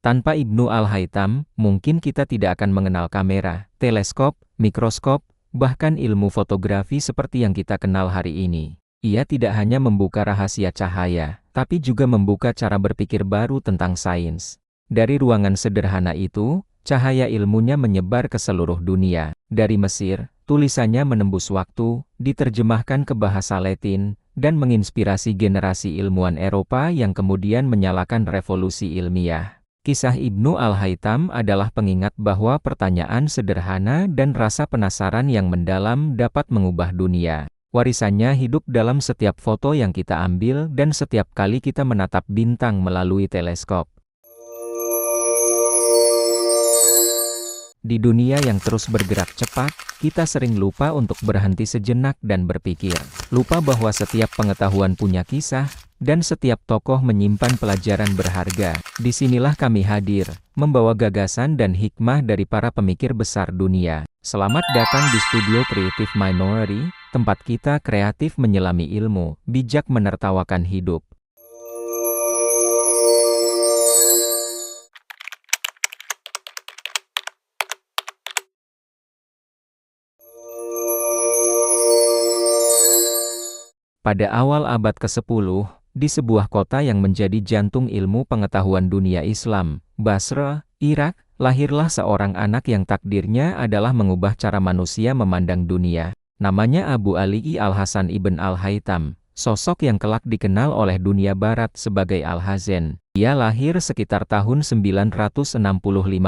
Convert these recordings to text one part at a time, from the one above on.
Tanpa Ibnu Al-Haytham, mungkin kita tidak akan mengenal kamera, teleskop, mikroskop, bahkan ilmu fotografi seperti yang kita kenal hari ini. Ia tidak hanya membuka rahasia cahaya, tapi juga membuka cara berpikir baru tentang sains. Dari ruangan sederhana itu, cahaya ilmunya menyebar ke seluruh dunia. Dari Mesir, tulisannya menembus waktu, diterjemahkan ke bahasa Latin, dan menginspirasi generasi ilmuwan Eropa yang kemudian menyalakan revolusi ilmiah. Kisah Ibnu Al-Haytham adalah pengingat bahwa pertanyaan sederhana dan rasa penasaran yang mendalam dapat mengubah dunia. Warisannya hidup dalam setiap foto yang kita ambil dan setiap kali kita menatap bintang melalui teleskop. Di dunia yang terus bergerak cepat, kita sering lupa untuk berhenti sejenak dan berpikir. Lupa bahwa setiap pengetahuan punya kisah, dan setiap tokoh menyimpan pelajaran berharga. Disinilah kami hadir, membawa gagasan dan hikmah dari para pemikir besar dunia. Selamat datang di Studio Creative Minority, tempat kita kreatif menyelami ilmu, bijak menertawakan hidup. Pada awal abad ke-10, di sebuah kota yang menjadi jantung ilmu pengetahuan dunia Islam, Basra, Irak, lahirlah seorang anak yang takdirnya adalah mengubah cara manusia memandang dunia. Namanya Abu Ali Al-Hasan Ibn Al-Haytham, sosok yang kelak dikenal oleh dunia barat sebagai Al-Hazen. Ia lahir sekitar tahun 965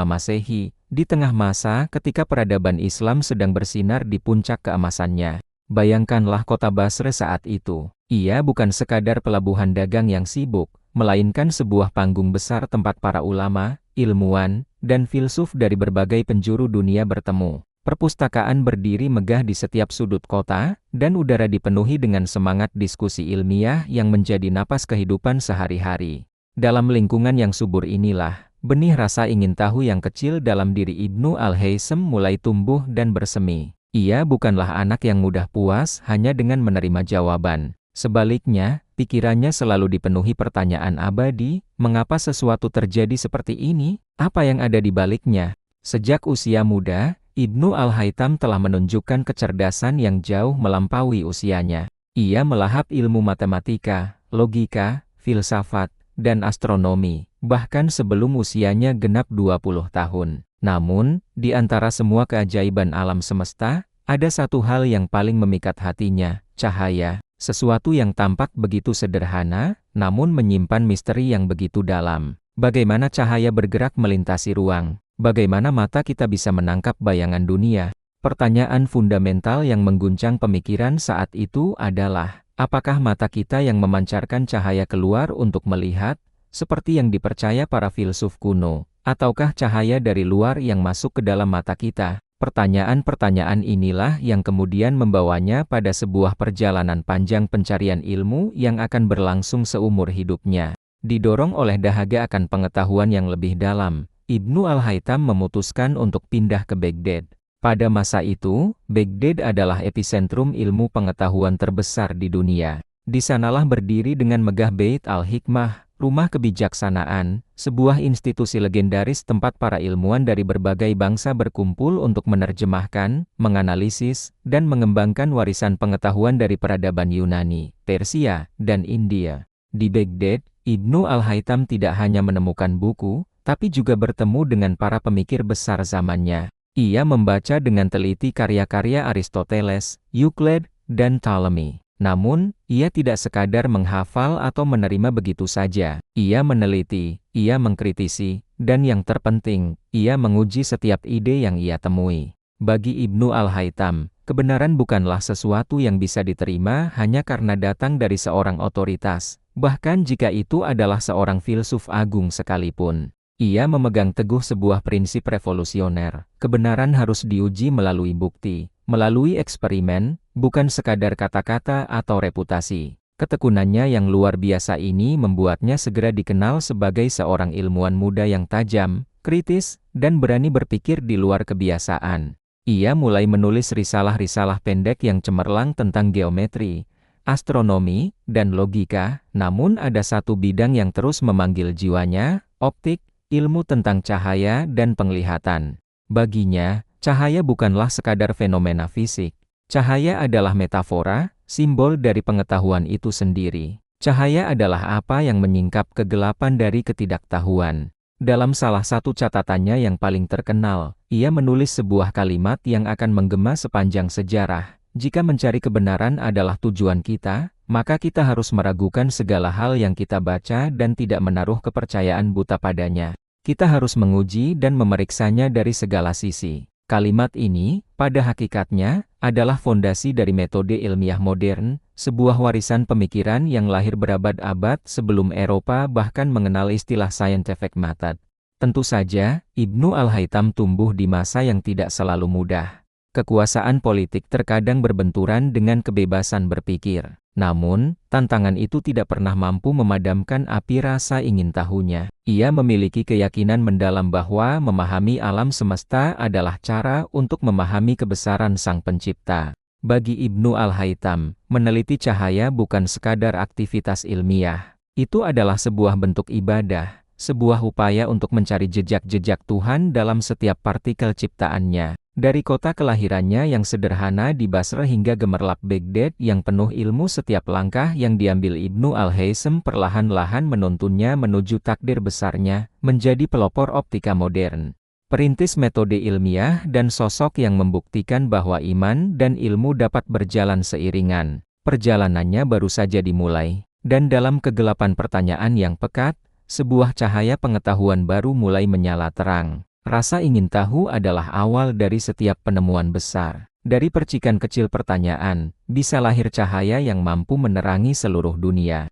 Masehi, di tengah masa ketika peradaban Islam sedang bersinar di puncak keemasannya. Bayangkanlah kota Basra saat itu. Ia bukan sekadar pelabuhan dagang yang sibuk, melainkan sebuah panggung besar tempat para ulama, ilmuwan, dan filsuf dari berbagai penjuru dunia bertemu. Perpustakaan berdiri megah di setiap sudut kota, dan udara dipenuhi dengan semangat diskusi ilmiah yang menjadi napas kehidupan sehari-hari. Dalam lingkungan yang subur inilah, benih rasa ingin tahu yang kecil dalam diri Ibnu Al-Haytham mulai tumbuh dan bersemi. Ia bukanlah anak yang mudah puas hanya dengan menerima jawaban. Sebaliknya, pikirannya selalu dipenuhi pertanyaan abadi, mengapa sesuatu terjadi seperti ini? Apa yang ada di baliknya? Sejak usia muda, Ibnu Al-Haytham telah menunjukkan kecerdasan yang jauh melampaui usianya. Ia melahap ilmu matematika, logika, filsafat, dan astronomi, bahkan sebelum usianya genap 20 tahun. Namun, di antara semua keajaiban alam semesta, ada satu hal yang paling memikat hatinya, cahaya. Sesuatu yang tampak begitu sederhana, namun menyimpan misteri yang begitu dalam. Bagaimana cahaya bergerak melintasi ruang? Bagaimana mata kita bisa menangkap bayangan dunia? Pertanyaan fundamental yang mengguncang pemikiran saat itu adalah, apakah mata kita yang memancarkan cahaya keluar untuk melihat, seperti yang dipercaya para filsuf kuno, ataukah cahaya dari luar yang masuk ke dalam mata kita? Pertanyaan-pertanyaan inilah yang kemudian membawanya pada sebuah perjalanan panjang pencarian ilmu yang akan berlangsung seumur hidupnya. Didorong oleh dahaga akan pengetahuan yang lebih dalam, Ibnu Al-Haytham memutuskan untuk pindah ke Baghdad. Pada masa itu, Baghdad adalah epicentrum ilmu pengetahuan terbesar di dunia. Di sanalah berdiri dengan megah Bait Al-Hikmah, rumah kebijaksanaan, sebuah institusi legendaris tempat para ilmuwan dari berbagai bangsa berkumpul untuk menerjemahkan, menganalisis, dan mengembangkan warisan pengetahuan dari peradaban Yunani, Persia, dan India. Di Baghdad, Ibnu Al-Haytham tidak hanya menemukan buku, tapi juga bertemu dengan para pemikir besar zamannya. Ia membaca dengan teliti karya-karya Aristoteles, Euclid, dan Ptolemy. Namun, ia tidak sekadar menghafal atau menerima begitu saja. Ia meneliti, ia mengkritisi, dan yang terpenting, ia menguji setiap ide yang ia temui. Bagi Ibnu Al-Haytham, kebenaran bukanlah sesuatu yang bisa diterima hanya karena datang dari seorang otoritas, bahkan jika itu adalah seorang filsuf agung sekalipun. Ia memegang teguh sebuah prinsip revolusioner, kebenaran harus diuji melalui bukti, melalui eksperimen, bukan sekadar kata-kata atau reputasi. Ketekunannya yang luar biasa ini membuatnya segera dikenal sebagai seorang ilmuwan muda yang tajam, kritis, dan berani berpikir di luar kebiasaan. Ia mulai menulis risalah-risalah pendek yang cemerlang tentang geometri, astronomi, dan logika, namun ada satu bidang yang terus memanggil jiwanya, optik, ilmu tentang cahaya dan penglihatan. Baginya, cahaya bukanlah sekadar fenomena fisik. Cahaya adalah metafora, simbol dari pengetahuan itu sendiri. Cahaya adalah apa yang menyingkap kegelapan dari ketidaktahuan. Dalam salah satu catatannya yang paling terkenal, ia menulis sebuah kalimat yang akan menggema sepanjang sejarah. Jika mencari kebenaran adalah tujuan kita, maka kita harus meragukan segala hal yang kita baca dan tidak menaruh kepercayaan buta padanya. Kita harus menguji dan memeriksanya dari segala sisi. Kalimat ini, pada hakikatnya, adalah fondasi dari metode ilmiah modern, sebuah warisan pemikiran yang lahir berabad-abad sebelum Eropa bahkan mengenal istilah scientific method. Tentu saja, Ibnu Al-Haytham tumbuh di masa yang tidak selalu mudah. Kekuasaan politik terkadang berbenturan dengan kebebasan berpikir. Namun, tantangan itu tidak pernah mampu memadamkan api rasa ingin tahunya. Ia memiliki keyakinan mendalam bahwa memahami alam semesta adalah cara untuk memahami kebesaran Sang Pencipta. Bagi Ibnu Al-Haytham, meneliti cahaya bukan sekadar aktivitas ilmiah. Itu adalah sebuah bentuk ibadah, sebuah upaya untuk mencari jejak-jejak Tuhan dalam setiap partikel ciptaannya. Dari kota kelahirannya yang sederhana di Basra hingga gemerlap Baghdad yang penuh ilmu, setiap langkah yang diambil Ibnu Al-Haytham perlahan-lahan menuntunnya menuju takdir besarnya, menjadi pelopor optika modern. Perintis metode ilmiah dan sosok yang membuktikan bahwa iman dan ilmu dapat berjalan seiringan. Perjalanannya baru saja dimulai, dan dalam kegelapan pertanyaan yang pekat, sebuah cahaya pengetahuan baru mulai menyala terang. Rasa ingin tahu adalah awal dari setiap penemuan besar. Dari percikan kecil pertanyaan, bisa lahir cahaya yang mampu menerangi seluruh dunia.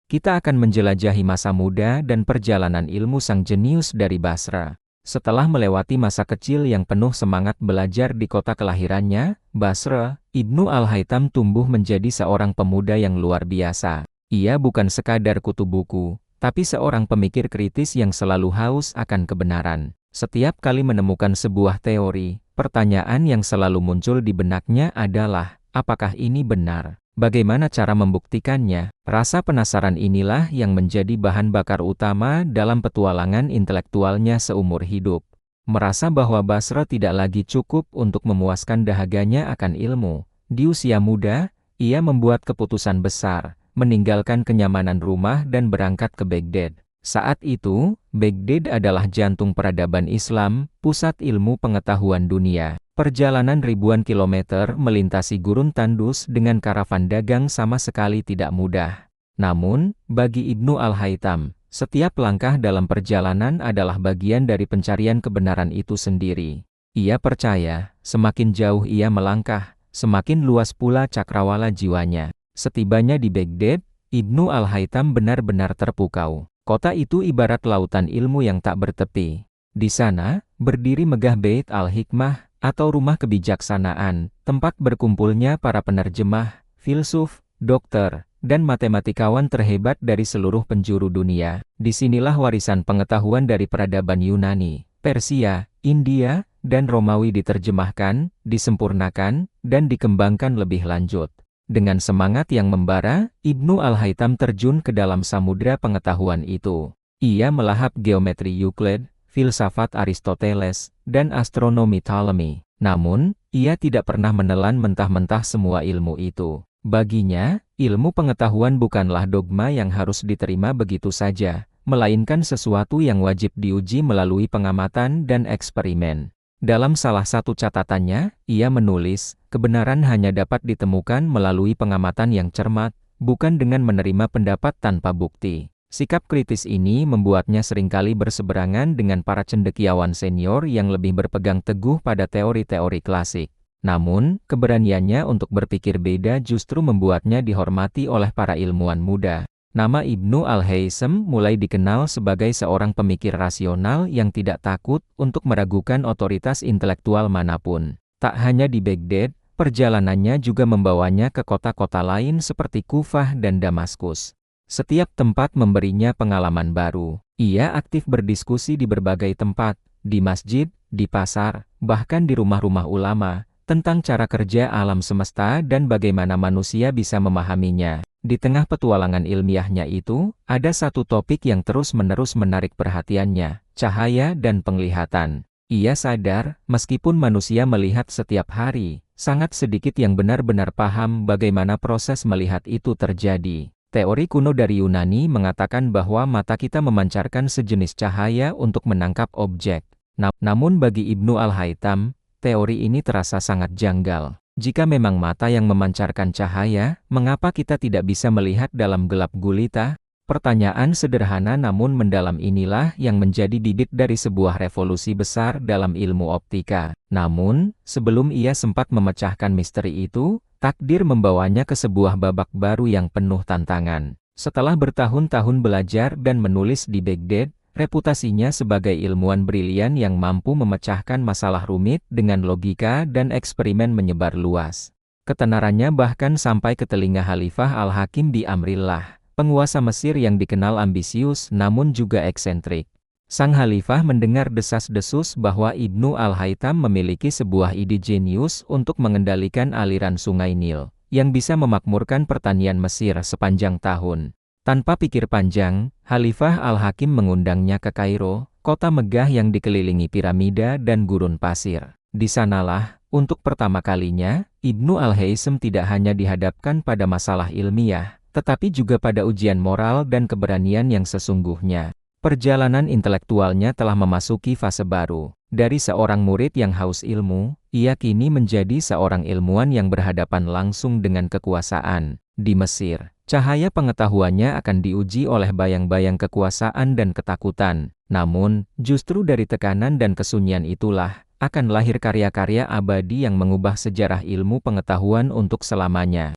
Kita akan menjelajahi masa muda dan perjalanan ilmu sang jenius dari Basra. Setelah melewati masa kecil yang penuh semangat belajar di kota kelahirannya, Basra, Ibnu Al-Haytham tumbuh menjadi seorang pemuda yang luar biasa. Ia bukan sekadar kutu buku, tapi seorang pemikir kritis yang selalu haus akan kebenaran. Setiap kali menemukan sebuah teori, pertanyaan yang selalu muncul di benaknya adalah, apakah ini benar? Bagaimana cara membuktikannya? Rasa penasaran inilah yang menjadi bahan bakar utama dalam petualangan intelektualnya seumur hidup. Merasa bahwa Basra tidak lagi cukup untuk memuaskan dahaganya akan ilmu. Di usia muda, ia membuat keputusan besar, meninggalkan kenyamanan rumah dan berangkat ke Baghdad. Saat itu, Baghdad adalah jantung peradaban Islam, pusat ilmu pengetahuan dunia. Perjalanan ribuan kilometer melintasi gurun tandus dengan karavan dagang sama sekali tidak mudah. Namun, bagi Ibnu Al-Haytham, setiap langkah dalam perjalanan adalah bagian dari pencarian kebenaran itu sendiri. Ia percaya, semakin jauh ia melangkah, semakin luas pula cakrawala jiwanya. Setibanya di Baghdad, Ibnu Al-Haytham benar-benar terpukau. Kota itu ibarat lautan ilmu yang tak bertepi. Di sana, berdiri megah Bait Al-Hikmah, atau rumah kebijaksanaan, tempat berkumpulnya para penerjemah, filsuf, dokter, dan matematikawan terhebat dari seluruh penjuru dunia. Disinilah warisan pengetahuan dari peradaban Yunani, Persia, India, dan Romawi diterjemahkan, disempurnakan, dan dikembangkan lebih lanjut. Dengan semangat yang membara, Ibnu Al-Haytham terjun ke dalam samudra pengetahuan itu. Ia melahap geometri Euclid, filsafat Aristoteles, dan astronomi Ptolemy. Namun, ia tidak pernah menelan mentah-mentah semua ilmu itu. Baginya, ilmu pengetahuan bukanlah dogma yang harus diterima begitu saja, melainkan sesuatu yang wajib diuji melalui pengamatan dan eksperimen. Dalam salah satu catatannya, ia menulis, kebenaran hanya dapat ditemukan melalui pengamatan yang cermat, bukan dengan menerima pendapat tanpa bukti. Sikap kritis ini membuatnya seringkali berseberangan dengan para cendekiawan senior yang lebih berpegang teguh pada teori-teori klasik. Namun, keberaniannya untuk berpikir beda justru membuatnya dihormati oleh para ilmuwan muda. Nama Ibnu Al-Haytham mulai dikenal sebagai seorang pemikir rasional yang tidak takut untuk meragukan otoritas intelektual manapun. Tak hanya di Baghdad, perjalanannya juga membawanya ke kota-kota lain seperti Kufah dan Damaskus. Setiap tempat memberinya pengalaman baru. Ia aktif berdiskusi di berbagai tempat, di masjid, di pasar, bahkan di rumah-rumah ulama, tentang cara kerja alam semesta dan bagaimana manusia bisa memahaminya. Di tengah petualangan ilmiahnya itu, ada satu topik yang terus-menerus menarik perhatiannya, cahaya dan penglihatan. Ia sadar, meskipun manusia melihat setiap hari, sangat sedikit yang benar-benar paham bagaimana proses melihat itu terjadi. Teori kuno dari Yunani mengatakan bahwa mata kita memancarkan sejenis cahaya untuk menangkap objek. Namun bagi Ibnu Al-Haytham, teori ini terasa sangat janggal. Jika memang mata yang memancarkan cahaya, mengapa kita tidak bisa melihat dalam gelap gulita? Pertanyaan sederhana namun mendalam inilah yang menjadi bibit dari sebuah revolusi besar dalam ilmu optika. Namun, sebelum ia sempat memecahkan misteri itu, takdir membawanya ke sebuah babak baru yang penuh tantangan. Setelah bertahun-tahun belajar dan menulis di Baghdad, reputasinya sebagai ilmuwan brilian yang mampu memecahkan masalah rumit dengan logika dan eksperimen menyebar luas. Ketenarannya bahkan sampai ke telinga Khalifah Al-Hakim bi Amrillah, penguasa Mesir yang dikenal ambisius namun juga eksentrik. Sang Khalifah mendengar desas-desus bahwa Ibnu Al-Haytham memiliki sebuah ide jenius untuk mengendalikan aliran sungai Nil, yang bisa memakmurkan pertanian Mesir sepanjang tahun. Tanpa pikir panjang, Khalifah Al-Hakim mengundangnya ke Kairo, kota megah yang dikelilingi piramida dan gurun pasir. Di sanalah, untuk pertama kalinya, Ibnu Al-Haytham tidak hanya dihadapkan pada masalah ilmiah, tetapi juga pada ujian moral dan keberanian yang sesungguhnya. Perjalanan intelektualnya telah memasuki fase baru. Dari seorang murid yang haus ilmu, ia kini menjadi seorang ilmuwan yang berhadapan langsung dengan kekuasaan. Di Mesir, cahaya pengetahuannya akan diuji oleh bayang-bayang kekuasaan dan ketakutan. Namun, justru dari tekanan dan kesunyian itulah, akan lahir karya-karya abadi yang mengubah sejarah ilmu pengetahuan untuk selamanya.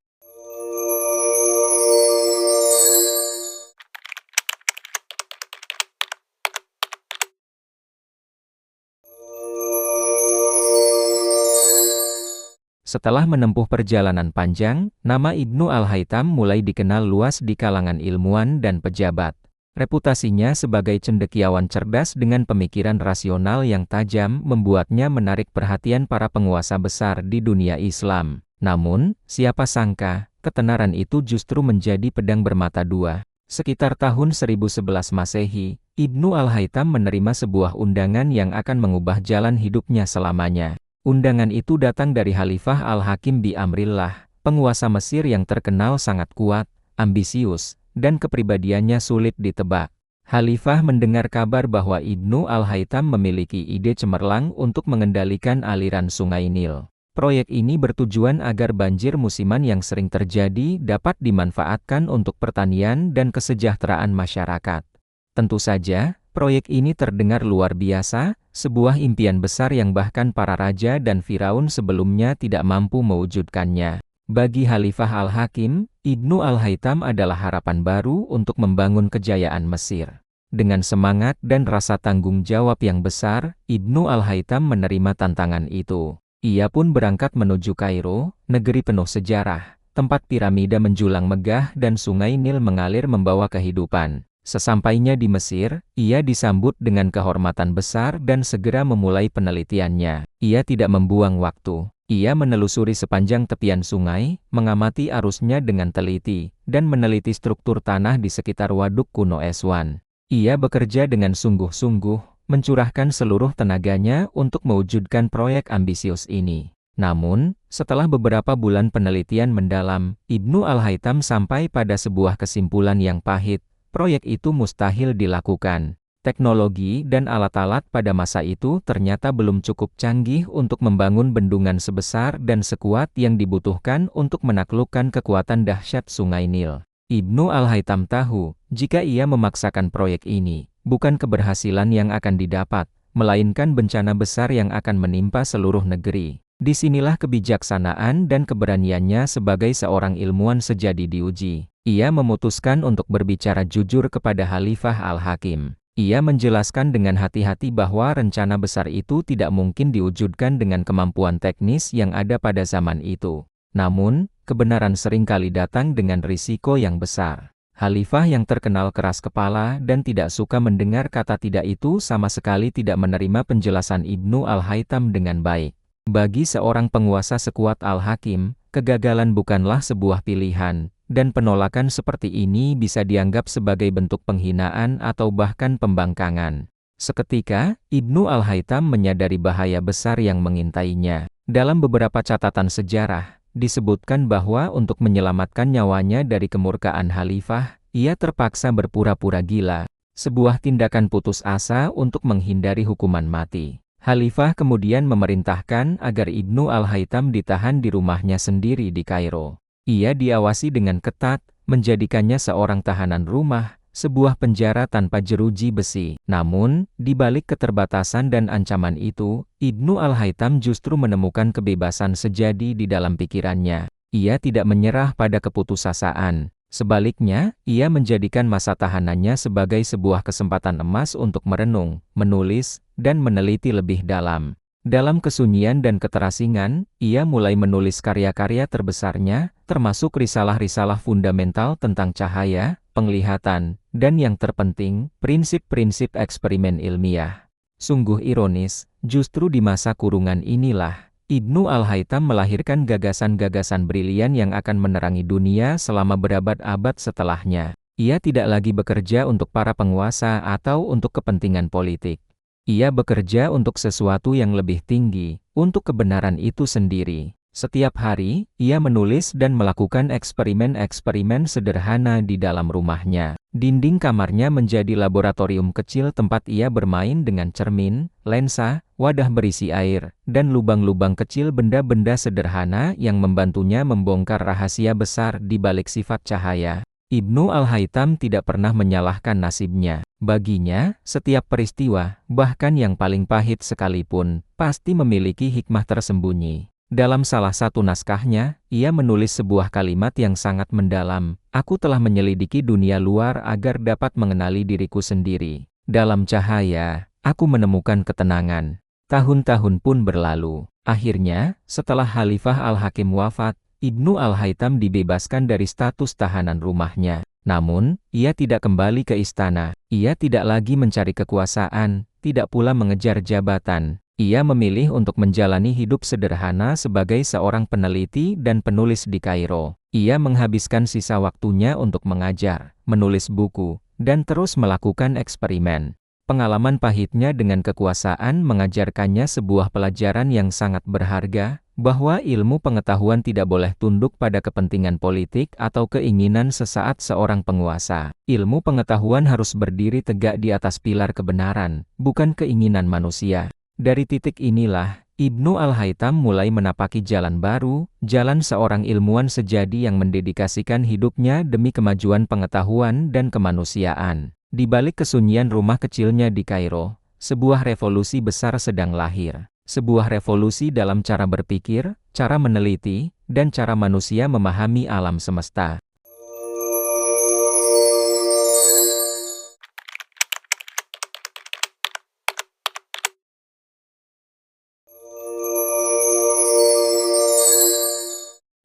Setelah menempuh perjalanan panjang, nama Ibnu Al-Haytham mulai dikenal luas di kalangan ilmuwan dan pejabat. Reputasinya sebagai cendekiawan cerdas dengan pemikiran rasional yang tajam membuatnya menarik perhatian para penguasa besar di dunia Islam. Namun, siapa sangka, ketenaran itu justru menjadi pedang bermata dua. Sekitar tahun 1011 Masehi, Ibnu Al-Haytham menerima sebuah undangan yang akan mengubah jalan hidupnya selamanya. Undangan itu datang dari Khalifah Al-Hakim bi Amrillah, penguasa Mesir yang terkenal sangat kuat, ambisius, dan kepribadiannya sulit ditebak. Khalifah mendengar kabar bahwa Ibnu Al-Haytham memiliki ide cemerlang untuk mengendalikan aliran sungai Nil. Proyek ini bertujuan agar banjir musiman yang sering terjadi dapat dimanfaatkan untuk pertanian dan kesejahteraan masyarakat. Tentu saja, proyek ini terdengar luar biasa, sebuah impian besar yang bahkan para raja dan Firaun sebelumnya tidak mampu mewujudkannya. Bagi Khalifah Al-Hakim, Ibnu Al-Haytham adalah harapan baru untuk membangun kejayaan Mesir. Dengan semangat dan rasa tanggung jawab yang besar, Ibnu Al-Haytham menerima tantangan itu. Ia pun berangkat menuju Kairo, negeri penuh sejarah, tempat piramida menjulang megah dan sungai Nil mengalir membawa kehidupan. Sesampainya di Mesir, ia disambut dengan kehormatan besar dan segera memulai penelitiannya. Ia tidak membuang waktu. Ia menelusuri sepanjang tepian sungai, mengamati arusnya dengan teliti, dan meneliti struktur tanah di sekitar waduk kuno Aswan. Ia bekerja dengan sungguh-sungguh, mencurahkan seluruh tenaganya untuk mewujudkan proyek ambisius ini. Namun, setelah beberapa bulan penelitian mendalam, Ibnu Al-Haytham sampai pada sebuah kesimpulan yang pahit. Proyek itu mustahil dilakukan. Teknologi dan alat-alat pada masa itu ternyata belum cukup canggih untuk membangun bendungan sebesar dan sekuat yang dibutuhkan untuk menaklukkan kekuatan dahsyat sungai Nil. Ibnu Al-Haytham tahu, jika ia memaksakan proyek ini, bukan keberhasilan yang akan didapat, melainkan bencana besar yang akan menimpa seluruh negeri. Disinilah kebijaksanaan dan keberaniannya sebagai seorang ilmuwan sejadi diuji. Ia memutuskan untuk berbicara jujur kepada Khalifah Al-Hakim. Ia menjelaskan dengan hati-hati bahwa rencana besar itu tidak mungkin diwujudkan dengan kemampuan teknis yang ada pada zaman itu. Namun, kebenaran seringkali datang dengan risiko yang besar. Khalifah yang terkenal keras kepala dan tidak suka mendengar kata tidak itu sama sekali tidak menerima penjelasan Ibnu Al-Haytham dengan baik. Bagi seorang penguasa sekuat Al-Hakim, kegagalan bukanlah sebuah pilihan, dan penolakan seperti ini bisa dianggap sebagai bentuk penghinaan atau bahkan pembangkangan. Seketika, Ibnu Al-Haytham menyadari bahaya besar yang mengintainya. Dalam beberapa catatan sejarah, disebutkan bahwa untuk menyelamatkan nyawanya dari kemurkaan Khalifah, ia terpaksa berpura-pura gila, sebuah tindakan putus asa untuk menghindari hukuman mati. Khalifah kemudian memerintahkan agar Ibnu Al-Haytham ditahan di rumahnya sendiri di Kairo. Ia diawasi dengan ketat, menjadikannya seorang tahanan rumah, sebuah penjara tanpa jeruji besi. Namun, di balik keterbatasan dan ancaman itu, Ibnu Al-Haytham justru menemukan kebebasan sejati di dalam pikirannya. Ia tidak menyerah pada keputusasaan. Sebaliknya, ia menjadikan masa tahanannya sebagai sebuah kesempatan emas untuk merenung, menulis, dan meneliti lebih dalam. Dalam kesunyian dan keterasingan, ia mulai menulis karya-karya terbesarnya, termasuk risalah-risalah fundamental tentang cahaya, penglihatan, dan yang terpenting, prinsip-prinsip eksperimen ilmiah. Sungguh ironis, justru di masa kurungan inilah, Ibnu Al-Haytham melahirkan gagasan-gagasan brilian yang akan menerangi dunia selama berabad-abad setelahnya. Ia tidak lagi bekerja untuk para penguasa atau untuk kepentingan politik. Ia bekerja untuk sesuatu yang lebih tinggi, untuk kebenaran itu sendiri. Setiap hari, ia menulis dan melakukan eksperimen-eksperimen sederhana di dalam rumahnya. Dinding kamarnya menjadi laboratorium kecil tempat ia bermain dengan cermin, lensa, wadah berisi air, dan lubang-lubang kecil benda-benda sederhana yang membantunya membongkar rahasia besar di balik sifat cahaya. Ibnu Al-Haytham tidak pernah menyalahkan nasibnya. Baginya, setiap peristiwa, bahkan yang paling pahit sekalipun, pasti memiliki hikmah tersembunyi. Dalam salah satu naskahnya, ia menulis sebuah kalimat yang sangat mendalam, "Aku telah menyelidiki dunia luar agar dapat mengenali diriku sendiri. Dalam cahaya, aku menemukan ketenangan." Tahun-tahun pun berlalu. Akhirnya, setelah Khalifah Al-Hakim wafat, Ibnu Al-Haytham dibebaskan dari status tahanan rumahnya. Namun, ia tidak kembali ke istana. Ia tidak lagi mencari kekuasaan, tidak pula mengejar jabatan. Ia memilih untuk menjalani hidup sederhana sebagai seorang peneliti dan penulis di Kairo. Ia menghabiskan sisa waktunya untuk mengajar, menulis buku, dan terus melakukan eksperimen. Pengalaman pahitnya dengan kekuasaan mengajarkannya sebuah pelajaran yang sangat berharga, bahwa ilmu pengetahuan tidak boleh tunduk pada kepentingan politik atau keinginan sesaat seorang penguasa. Ilmu pengetahuan harus berdiri tegak di atas pilar kebenaran, bukan keinginan manusia. Dari titik inilah, Ibnu Al-Haytham mulai menapaki jalan baru, jalan seorang ilmuwan sejati yang mendedikasikan hidupnya demi kemajuan pengetahuan dan kemanusiaan. Di balik kesunyian rumah kecilnya di Kairo, sebuah revolusi besar sedang lahir. Sebuah revolusi dalam cara berpikir, cara meneliti, dan cara manusia memahami alam semesta.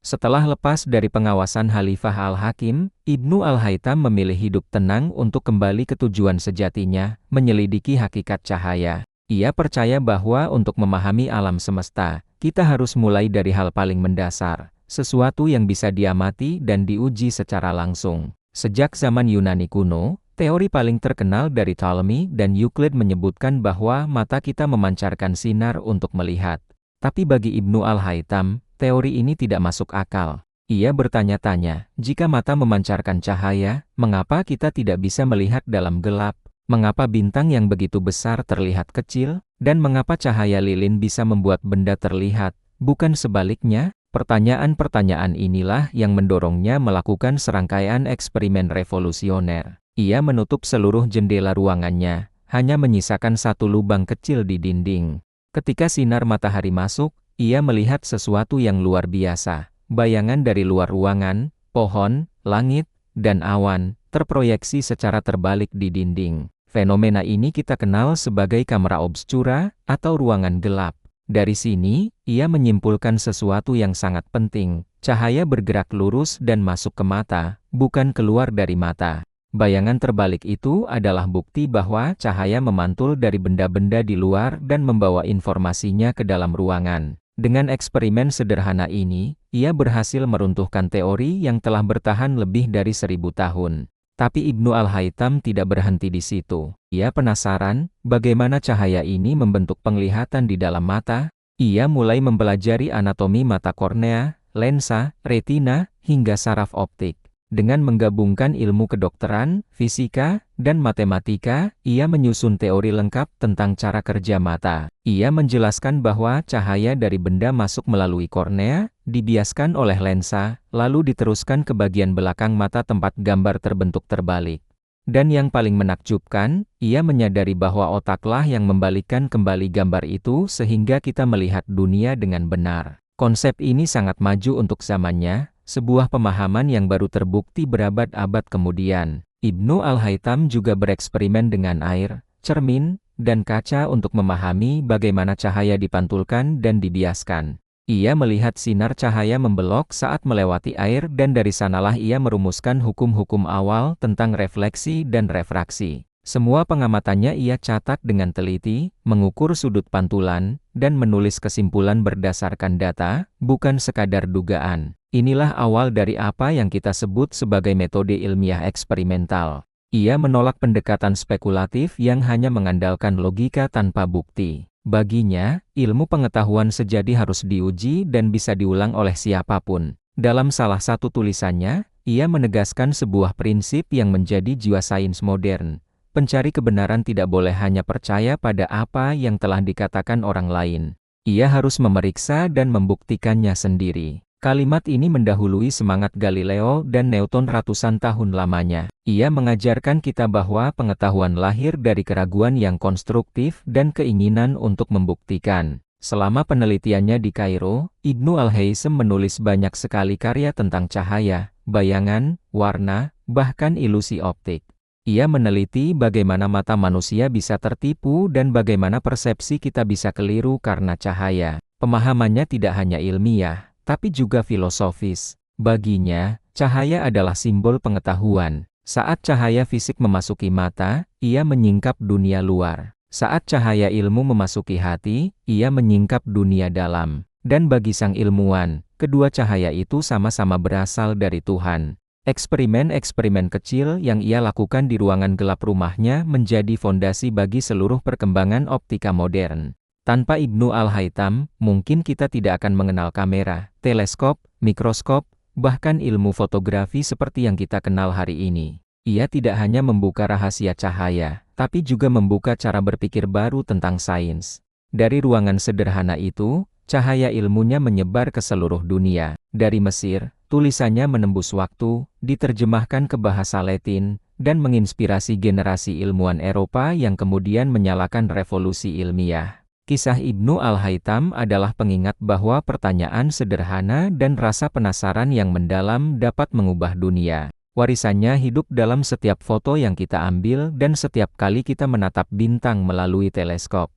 Setelah lepas dari pengawasan Khalifah Al-Hakim, Ibnu Al-Haytham memilih hidup tenang untuk kembali ke tujuan sejatinya, menyelidiki hakikat cahaya. Ia percaya bahwa untuk memahami alam semesta, kita harus mulai dari hal paling mendasar, sesuatu yang bisa diamati dan diuji secara langsung. Sejak zaman Yunani kuno, teori paling terkenal dari Ptolemy dan Euclid menyebutkan bahwa mata kita memancarkan sinar untuk melihat. Tapi bagi Ibnu Al-Haytham, teori ini tidak masuk akal. Ia bertanya-tanya, jika mata memancarkan cahaya, mengapa kita tidak bisa melihat dalam gelap? Mengapa bintang yang begitu besar terlihat kecil? Dan mengapa cahaya lilin bisa membuat benda terlihat, bukan sebaliknya? Pertanyaan-pertanyaan inilah yang mendorongnya melakukan serangkaian eksperimen revolusioner. Ia menutup seluruh jendela ruangannya, hanya menyisakan satu lubang kecil di dinding. Ketika sinar matahari masuk, ia melihat sesuatu yang luar biasa. Bayangan dari luar ruangan, pohon, langit, dan awan, terproyeksi secara terbalik di dinding. Fenomena ini kita kenal sebagai kamera obscura, atau ruangan gelap. Dari sini, ia menyimpulkan sesuatu yang sangat penting. Cahaya bergerak lurus dan masuk ke mata, bukan keluar dari mata. Bayangan terbalik itu adalah bukti bahwa cahaya memantul dari benda-benda di luar dan membawa informasinya ke dalam ruangan. Dengan eksperimen sederhana ini, ia berhasil meruntuhkan teori yang telah bertahan lebih dari 1000 tahun. Tapi Ibnu Al-Haytham tidak berhenti di situ. Ia penasaran, bagaimana cahaya ini membentuk penglihatan di dalam mata. Ia mulai mempelajari anatomi mata kornea, lensa, retina, hingga saraf optik. Dengan menggabungkan ilmu kedokteran, fisika, dan matematika, ia menyusun teori lengkap tentang cara kerja mata. Ia menjelaskan bahwa cahaya dari benda masuk melalui kornea, dibiaskan oleh lensa, lalu diteruskan ke bagian belakang mata tempat gambar terbentuk terbalik. Dan yang paling menakjubkan, ia menyadari bahwa otaklah yang membalikkan kembali gambar itu sehingga kita melihat dunia dengan benar. Konsep ini sangat maju untuk zamannya, sebuah pemahaman yang baru terbukti berabad-abad kemudian. Ibnu Al-Haytham juga bereksperimen dengan air, cermin, dan kaca untuk memahami bagaimana cahaya dipantulkan dan dibiaskan. Ia melihat sinar cahaya membelok saat melewati air dan dari sanalah ia merumuskan hukum-hukum awal tentang refleksi dan refraksi. Semua pengamatannya ia catat dengan teliti, mengukur sudut pantulan, dan menulis kesimpulan berdasarkan data, bukan sekadar dugaan. Inilah awal dari apa yang kita sebut sebagai metode ilmiah eksperimental. Ia menolak pendekatan spekulatif yang hanya mengandalkan logika tanpa bukti. Baginya, ilmu pengetahuan sejati harus diuji dan bisa diulang oleh siapapun. Dalam salah satu tulisannya, ia menegaskan sebuah prinsip yang menjadi jiwa sains modern. Pencari kebenaran tidak boleh hanya percaya pada apa yang telah dikatakan orang lain. Ia harus memeriksa dan membuktikannya sendiri. Kalimat ini mendahului semangat Galileo dan Newton ratusan tahun lamanya. Ia mengajarkan kita bahwa pengetahuan lahir dari keraguan yang konstruktif dan keinginan untuk membuktikan. Selama penelitiannya di Kairo, Ibnu Al-Haytham menulis banyak sekali karya tentang cahaya, bayangan, warna, bahkan ilusi optik. Ia meneliti bagaimana mata manusia bisa tertipu dan bagaimana persepsi kita bisa keliru karena cahaya. Pemahamannya tidak hanya ilmiah, tapi juga filosofis. Baginya, cahaya adalah simbol pengetahuan. Saat cahaya fisik memasuki mata, ia menyingkap dunia luar. Saat cahaya ilmu memasuki hati, ia menyingkap dunia dalam. Dan bagi sang ilmuwan, kedua cahaya itu sama-sama berasal dari Tuhan. Eksperimen-eksperimen kecil yang ia lakukan di ruangan gelap rumahnya menjadi fondasi bagi seluruh perkembangan optika modern. Tanpa Ibnu Al-Haytham, mungkin kita tidak akan mengenal kamera, teleskop, mikroskop, bahkan ilmu fotografi seperti yang kita kenal hari ini. Ia tidak hanya membuka rahasia cahaya, tapi juga membuka cara berpikir baru tentang sains. Dari ruangan sederhana itu, cahaya ilmunya menyebar ke seluruh dunia. Dari Mesir, tulisannya menembus waktu, diterjemahkan ke bahasa Latin, dan menginspirasi generasi ilmuwan Eropa yang kemudian menyalakan revolusi ilmiah. Kisah Ibnu Al-Haytham adalah pengingat bahwa pertanyaan sederhana dan rasa penasaran yang mendalam dapat mengubah dunia. Warisannya hidup dalam setiap foto yang kita ambil dan setiap kali kita menatap bintang melalui teleskop.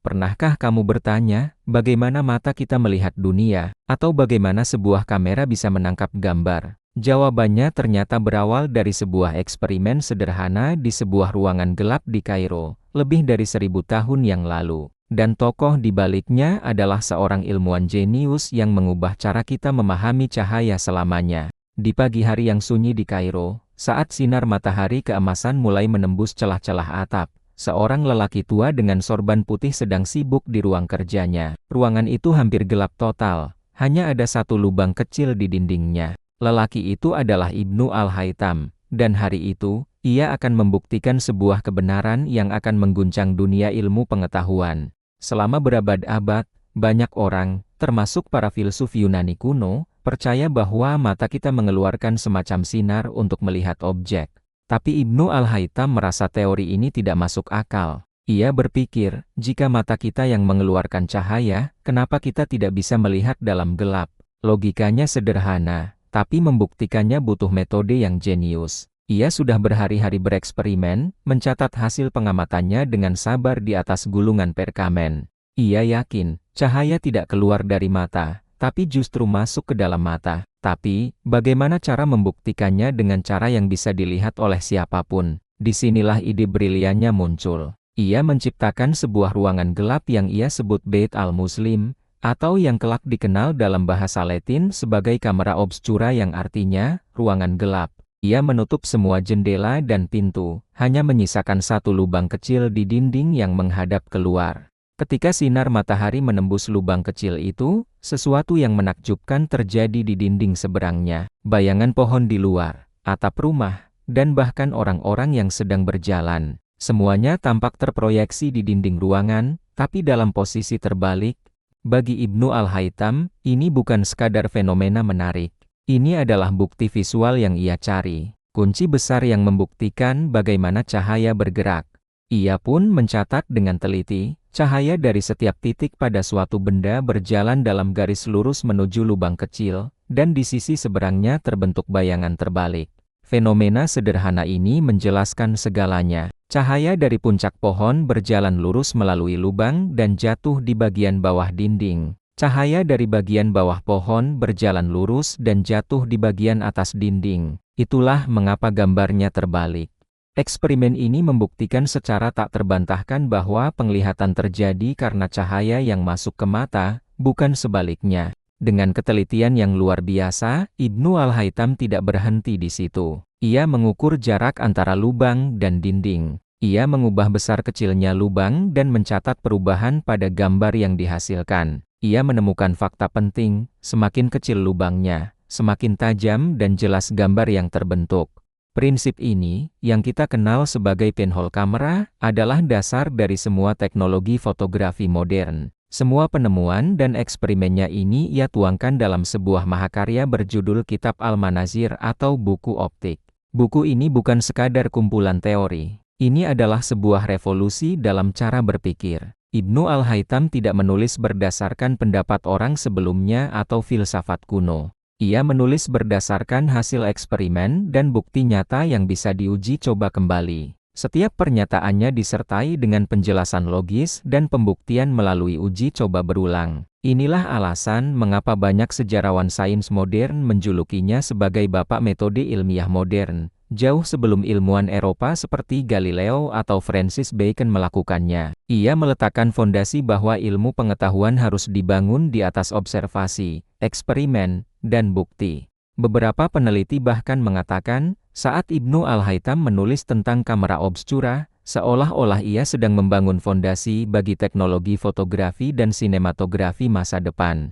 Pernahkah kamu bertanya, bagaimana mata kita melihat dunia, atau bagaimana sebuah kamera bisa menangkap gambar? Jawabannya ternyata berawal dari sebuah eksperimen sederhana di sebuah ruangan gelap di Kairo, lebih dari 1000 tahun yang lalu. Dan tokoh di baliknya adalah seorang ilmuwan jenius yang mengubah cara kita memahami cahaya selamanya. Di pagi hari yang sunyi di Kairo, saat sinar matahari keemasan mulai menembus celah-celah atap, seorang lelaki tua dengan sorban putih sedang sibuk di ruang kerjanya. Ruangan itu hampir gelap total, hanya ada satu lubang kecil di dindingnya. Lelaki itu adalah Ibnu Al-Haytham, dan hari itu, ia akan membuktikan sebuah kebenaran yang akan mengguncang dunia ilmu pengetahuan. Selama berabad-abad, banyak orang, termasuk para filsuf Yunani kuno, percaya bahwa mata kita mengeluarkan semacam sinar untuk melihat objek. Tapi Ibnu Al-Haytham merasa teori ini tidak masuk akal. Ia berpikir, jika mata kita yang mengeluarkan cahaya, kenapa kita tidak bisa melihat dalam gelap? Logikanya sederhana, tapi membuktikannya butuh metode yang jenius. Ia sudah berhari-hari bereksperimen, mencatat hasil pengamatannya dengan sabar di atas gulungan perkamen. Ia yakin, cahaya tidak keluar dari mata, tapi justru masuk ke dalam mata. Tapi, bagaimana cara membuktikannya dengan cara yang bisa dilihat oleh siapapun? Disinilah ide briliannya muncul. Ia menciptakan sebuah ruangan gelap yang ia sebut Bait al-Muslim, atau yang kelak dikenal dalam bahasa Latin sebagai kamera obscura yang artinya, ruangan gelap. Ia menutup semua jendela dan pintu, hanya menyisakan satu lubang kecil di dinding yang menghadap keluar. Ketika sinar matahari menembus lubang kecil itu, sesuatu yang menakjubkan terjadi di dinding seberangnya. Bayangan pohon di luar, atap rumah, dan bahkan orang-orang yang sedang berjalan. Semuanya tampak terproyeksi di dinding ruangan, tapi dalam posisi terbalik. Bagi Ibnu Al-Haytham, ini bukan sekadar fenomena menarik. Ini adalah bukti visual yang ia cari. Kunci besar yang membuktikan bagaimana cahaya bergerak. Ia pun mencatat dengan teliti, cahaya dari setiap titik pada suatu benda berjalan dalam garis lurus menuju lubang kecil, dan di sisi seberangnya terbentuk bayangan terbalik. Fenomena sederhana ini menjelaskan segalanya. Cahaya dari puncak pohon berjalan lurus melalui lubang dan jatuh di bagian bawah dinding. Cahaya dari bagian bawah pohon berjalan lurus dan jatuh di bagian atas dinding. Itulah mengapa gambarnya terbalik. Eksperimen ini membuktikan secara tak terbantahkan bahwa penglihatan terjadi karena cahaya yang masuk ke mata, bukan sebaliknya. Dengan ketelitian yang luar biasa, Ibnu Al-Haytham tidak berhenti di situ. Ia mengukur jarak antara lubang dan dinding. Ia mengubah besar kecilnya lubang dan mencatat perubahan pada gambar yang dihasilkan. Ia menemukan fakta penting, semakin kecil lubangnya, semakin tajam dan jelas gambar yang terbentuk. Prinsip ini, yang kita kenal sebagai pinhole camera, adalah dasar dari semua teknologi fotografi modern. Semua penemuan dan eksperimennya ini ia tuangkan dalam sebuah mahakarya berjudul Kitab Al-Manazir atau buku optik. Buku ini bukan sekadar kumpulan teori. Ini adalah sebuah revolusi dalam cara berpikir. Ibnu Al-Haytham tidak menulis berdasarkan pendapat orang sebelumnya atau filsafat kuno. Ia menulis berdasarkan hasil eksperimen dan bukti nyata yang bisa diuji coba kembali. Setiap pernyataannya disertai dengan penjelasan logis dan pembuktian melalui uji coba berulang. Inilah alasan mengapa banyak sejarawan sains modern menjulukinya sebagai bapak metode ilmiah modern, jauh sebelum ilmuwan Eropa seperti Galileo atau Francis Bacon melakukannya. Ia meletakkan fondasi bahwa ilmu pengetahuan harus dibangun di atas observasi, eksperimen, dan bukti. Beberapa peneliti bahkan mengatakan, saat Ibnu Al-Haytham menulis tentang kamera obscura, seolah-olah ia sedang membangun fondasi bagi teknologi fotografi dan sinematografi masa depan.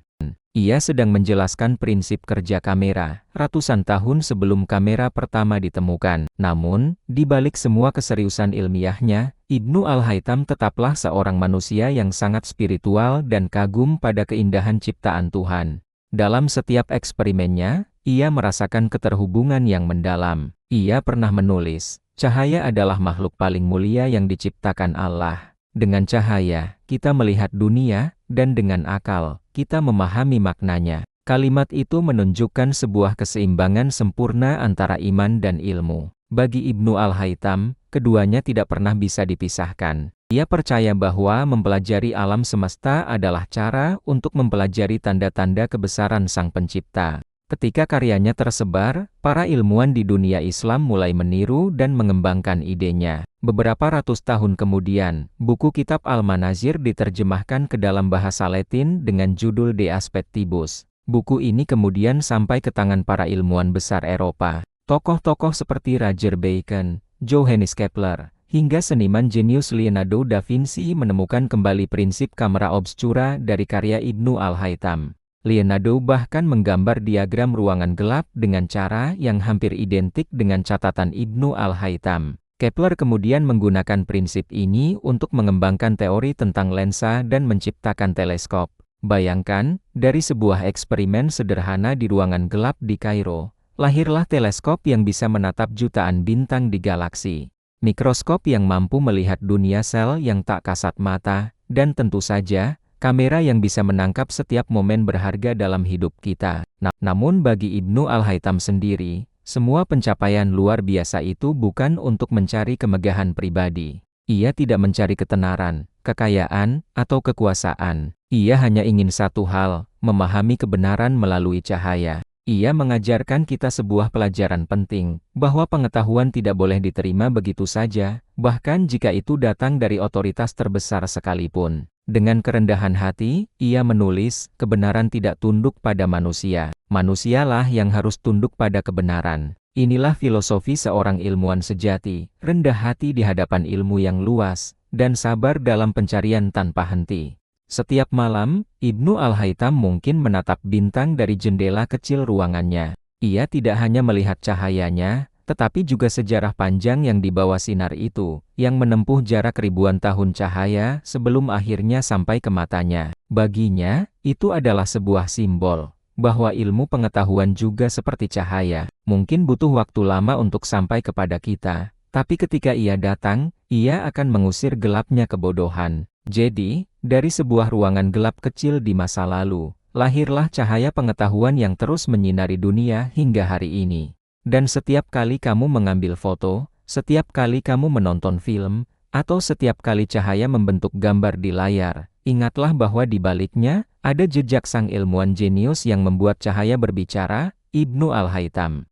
Ia sedang menjelaskan prinsip kerja kamera, ratusan tahun sebelum kamera pertama ditemukan. Namun, di balik semua keseriusan ilmiahnya, Ibnu Al-Haytham tetaplah seorang manusia yang sangat spiritual dan kagum pada keindahan ciptaan Tuhan. Dalam setiap eksperimennya, ia merasakan keterhubungan yang mendalam. Ia pernah menulis, cahaya adalah makhluk paling mulia yang diciptakan Allah. Dengan cahaya, kita melihat dunia, dan dengan akal, kita memahami maknanya. Kalimat itu menunjukkan sebuah keseimbangan sempurna antara iman dan ilmu. Bagi Ibnu Al-Haytham, keduanya tidak pernah bisa dipisahkan. Ia percaya bahwa mempelajari alam semesta adalah cara untuk mempelajari tanda-tanda kebesaran Sang Pencipta. Ketika karyanya tersebar, para ilmuwan di dunia Islam mulai meniru dan mengembangkan idenya. Beberapa ratus tahun kemudian, buku Kitab Al-Manazir diterjemahkan ke dalam bahasa Latin dengan judul De Aspectibus. Buku ini kemudian sampai ke tangan para ilmuwan besar Eropa. Tokoh-tokoh seperti Roger Bacon, Johannes Kepler, hingga seniman jenius Leonardo da Vinci menemukan kembali prinsip kamera obscura dari karya Ibnu Al-Haytham. Leonardo bahkan menggambar diagram ruangan gelap dengan cara yang hampir identik dengan catatan Ibnu Al-Haytham. Kepler kemudian menggunakan prinsip ini untuk mengembangkan teori tentang lensa dan menciptakan teleskop. Bayangkan, dari sebuah eksperimen sederhana di ruangan gelap di Kairo, lahirlah teleskop yang bisa menatap jutaan bintang di galaksi. Mikroskop yang mampu melihat dunia sel yang tak kasat mata, dan tentu saja, Kamera yang bisa menangkap setiap momen berharga dalam hidup kita. Namun bagi Ibnu Al-Haytham sendiri, semua pencapaian luar biasa itu bukan untuk mencari kemegahan pribadi. Ia tidak mencari ketenaran, kekayaan, atau kekuasaan. Ia hanya ingin satu hal, memahami kebenaran melalui cahaya. Ia mengajarkan kita sebuah pelajaran penting, bahwa pengetahuan tidak boleh diterima begitu saja, bahkan jika itu datang dari otoritas terbesar sekalipun. Dengan kerendahan hati, ia menulis, kebenaran tidak tunduk pada manusia. Manusialah yang harus tunduk pada kebenaran. Inilah filosofi seorang ilmuwan sejati, rendah hati di hadapan ilmu yang luas, dan sabar dalam pencarian tanpa henti. Setiap malam, Ibnu Al-Haytham mungkin menatap bintang dari jendela kecil ruangannya. Ia tidak hanya melihat cahayanya, tetapi juga sejarah panjang yang dibawa sinar itu, yang menempuh jarak ribuan tahun cahaya sebelum akhirnya sampai ke matanya. Baginya, itu adalah sebuah simbol bahwa ilmu pengetahuan juga seperti cahaya, mungkin butuh waktu lama untuk sampai kepada kita, tapi ketika ia datang, ia akan mengusir gelapnya kebodohan. Jadi, dari sebuah ruangan gelap kecil di masa lalu, lahirlah cahaya pengetahuan yang terus menyinari dunia hingga hari ini. Dan setiap kali kamu mengambil foto, setiap kali kamu menonton film, atau setiap kali cahaya membentuk gambar di layar, ingatlah bahwa di baliknya, ada jejak sang ilmuwan jenius yang membuat cahaya berbicara, Ibnu Al-Haytham.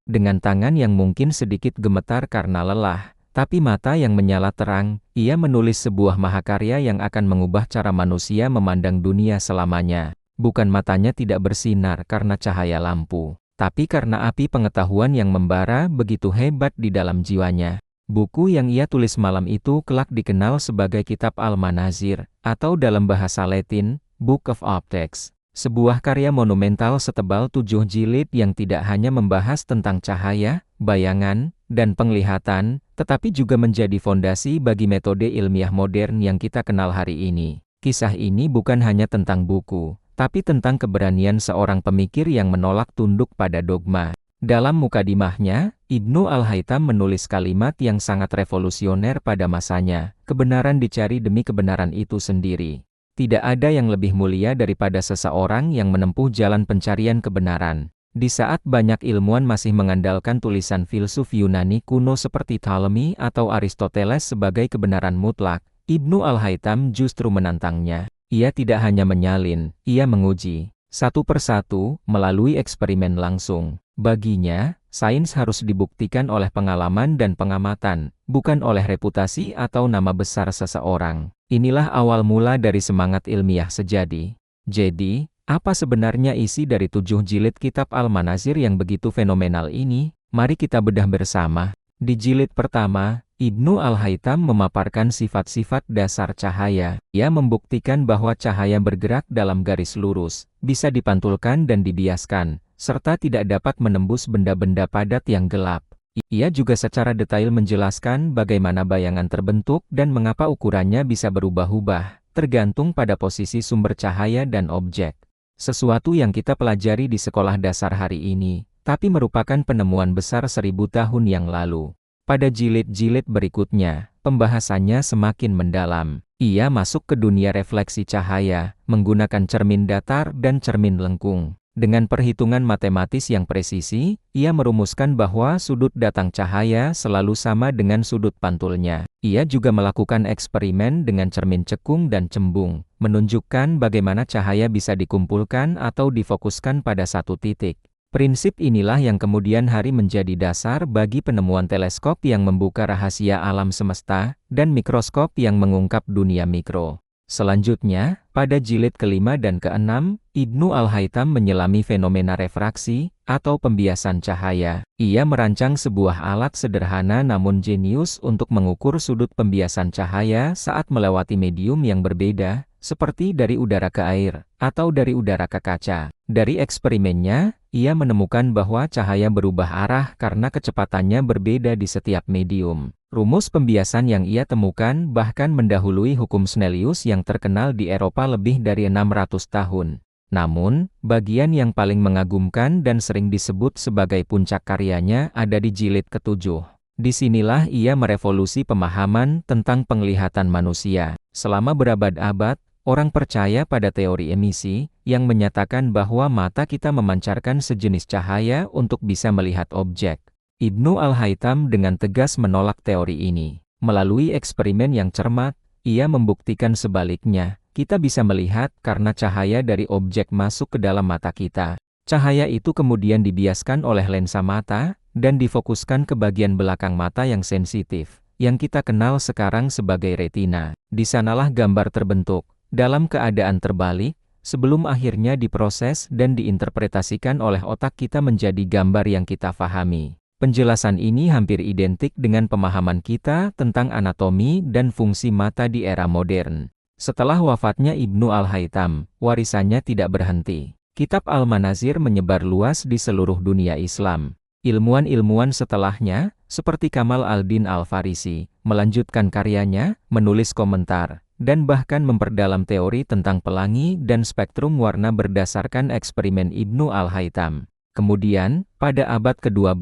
Dengan tangan yang mungkin sedikit gemetar karena lelah, tapi mata yang menyala terang, ia menulis sebuah mahakarya yang akan mengubah cara manusia memandang dunia selamanya. Bukan matanya tidak bersinar karena cahaya lampu, tapi karena api pengetahuan yang membara begitu hebat di dalam jiwanya. Buku yang ia tulis malam itu kelak dikenal sebagai Kitab Al-Manazir, atau dalam bahasa Latin, Book of Optics. Sebuah karya monumental setebal 7 jilid yang tidak hanya membahas tentang cahaya, bayangan, dan penglihatan, tetapi juga menjadi fondasi bagi metode ilmiah modern yang kita kenal hari ini. Kisah ini bukan hanya tentang buku, tapi tentang keberanian seorang pemikir yang menolak tunduk pada dogma. Dalam mukadimahnya, Ibnu Al-Haytham menulis kalimat yang sangat revolusioner pada masanya, kebenaran dicari demi kebenaran itu sendiri. Tidak ada yang lebih mulia daripada seseorang yang menempuh jalan pencarian kebenaran. Di saat banyak ilmuwan masih mengandalkan tulisan filsuf Yunani kuno seperti Ptolemy atau Aristoteles sebagai kebenaran mutlak, Ibnu Al-Haytham justru menantangnya. Ia tidak hanya menyalin, ia menguji, satu persatu, melalui eksperimen langsung. Baginya, sains harus dibuktikan oleh pengalaman dan pengamatan, bukan oleh reputasi atau nama besar seseorang. Inilah awal mula dari semangat ilmiah sejati. Jadi, apa sebenarnya isi dari 7 jilid Kitab Al-Manazir yang begitu fenomenal ini? Mari kita bedah bersama. Di jilid pertama, Ibnu Al-Haytham memaparkan sifat-sifat dasar cahaya. Ia membuktikan bahwa cahaya bergerak dalam garis lurus, bisa dipantulkan dan dibiaskan, serta tidak dapat menembus benda-benda padat yang gelap. Ia juga secara detail menjelaskan bagaimana bayangan terbentuk dan mengapa ukurannya bisa berubah-ubah, tergantung pada posisi sumber cahaya dan objek. Sesuatu yang kita pelajari di sekolah dasar hari ini, tapi merupakan penemuan besar 1000 tahun yang lalu. Pada jilid-jilid berikutnya, pembahasannya semakin mendalam. Ia masuk ke dunia refleksi cahaya, menggunakan cermin datar dan cermin lengkung. Dengan perhitungan matematis yang presisi, ia merumuskan bahwa sudut datang cahaya selalu sama dengan sudut pantulnya. Ia juga melakukan eksperimen dengan cermin cekung dan cembung, menunjukkan bagaimana cahaya bisa dikumpulkan atau difokuskan pada satu titik. Prinsip inilah yang kemudian hari menjadi dasar bagi penemuan teleskop yang membuka rahasia alam semesta, dan mikroskop yang mengungkap dunia mikro. Selanjutnya, pada jilid kelima dan keenam, Ibnu Al-Haytham menyelami fenomena refraksi, atau pembiasan cahaya. Ia merancang sebuah alat sederhana namun jenius untuk mengukur sudut pembiasan cahaya saat melewati medium yang berbeda, seperti dari udara ke air, atau dari udara ke kaca. Dari eksperimennya, ia menemukan bahwa cahaya berubah arah karena kecepatannya berbeda di setiap medium. Rumus pembiasan yang ia temukan bahkan mendahului hukum Snellius yang terkenal di Eropa lebih dari 600 tahun. Namun, bagian yang paling mengagumkan dan sering disebut sebagai puncak karyanya ada di jilid ke-7. Disinilah ia merevolusi pemahaman tentang penglihatan manusia. Selama berabad-abad, orang percaya pada teori emisi, yang menyatakan bahwa mata kita memancarkan sejenis cahaya untuk bisa melihat objek. Ibnu Al-Haytham dengan tegas menolak teori ini. Melalui eksperimen yang cermat, ia membuktikan sebaliknya. Kita bisa melihat karena cahaya dari objek masuk ke dalam mata kita. Cahaya itu kemudian dibiaskan oleh lensa mata, dan difokuskan ke bagian belakang mata yang sensitif, yang kita kenal sekarang sebagai retina. Di sanalah gambar terbentuk, dalam keadaan terbalik, sebelum akhirnya diproses dan diinterpretasikan oleh otak kita menjadi gambar yang kita fahami. Penjelasan ini hampir identik dengan pemahaman kita tentang anatomi dan fungsi mata di era modern. Setelah wafatnya Ibnu Al-Haytham, warisannya tidak berhenti. Kitab Al-Manazir menyebar luas di seluruh dunia Islam. Ilmuwan-ilmuwan setelahnya, seperti Kamal al-Din Al-Farisi, melanjutkan karyanya, menulis komentar, dan bahkan memperdalam teori tentang pelangi dan spektrum warna berdasarkan eksperimen Ibnu Al-Haytham. Kemudian, pada abad ke-12,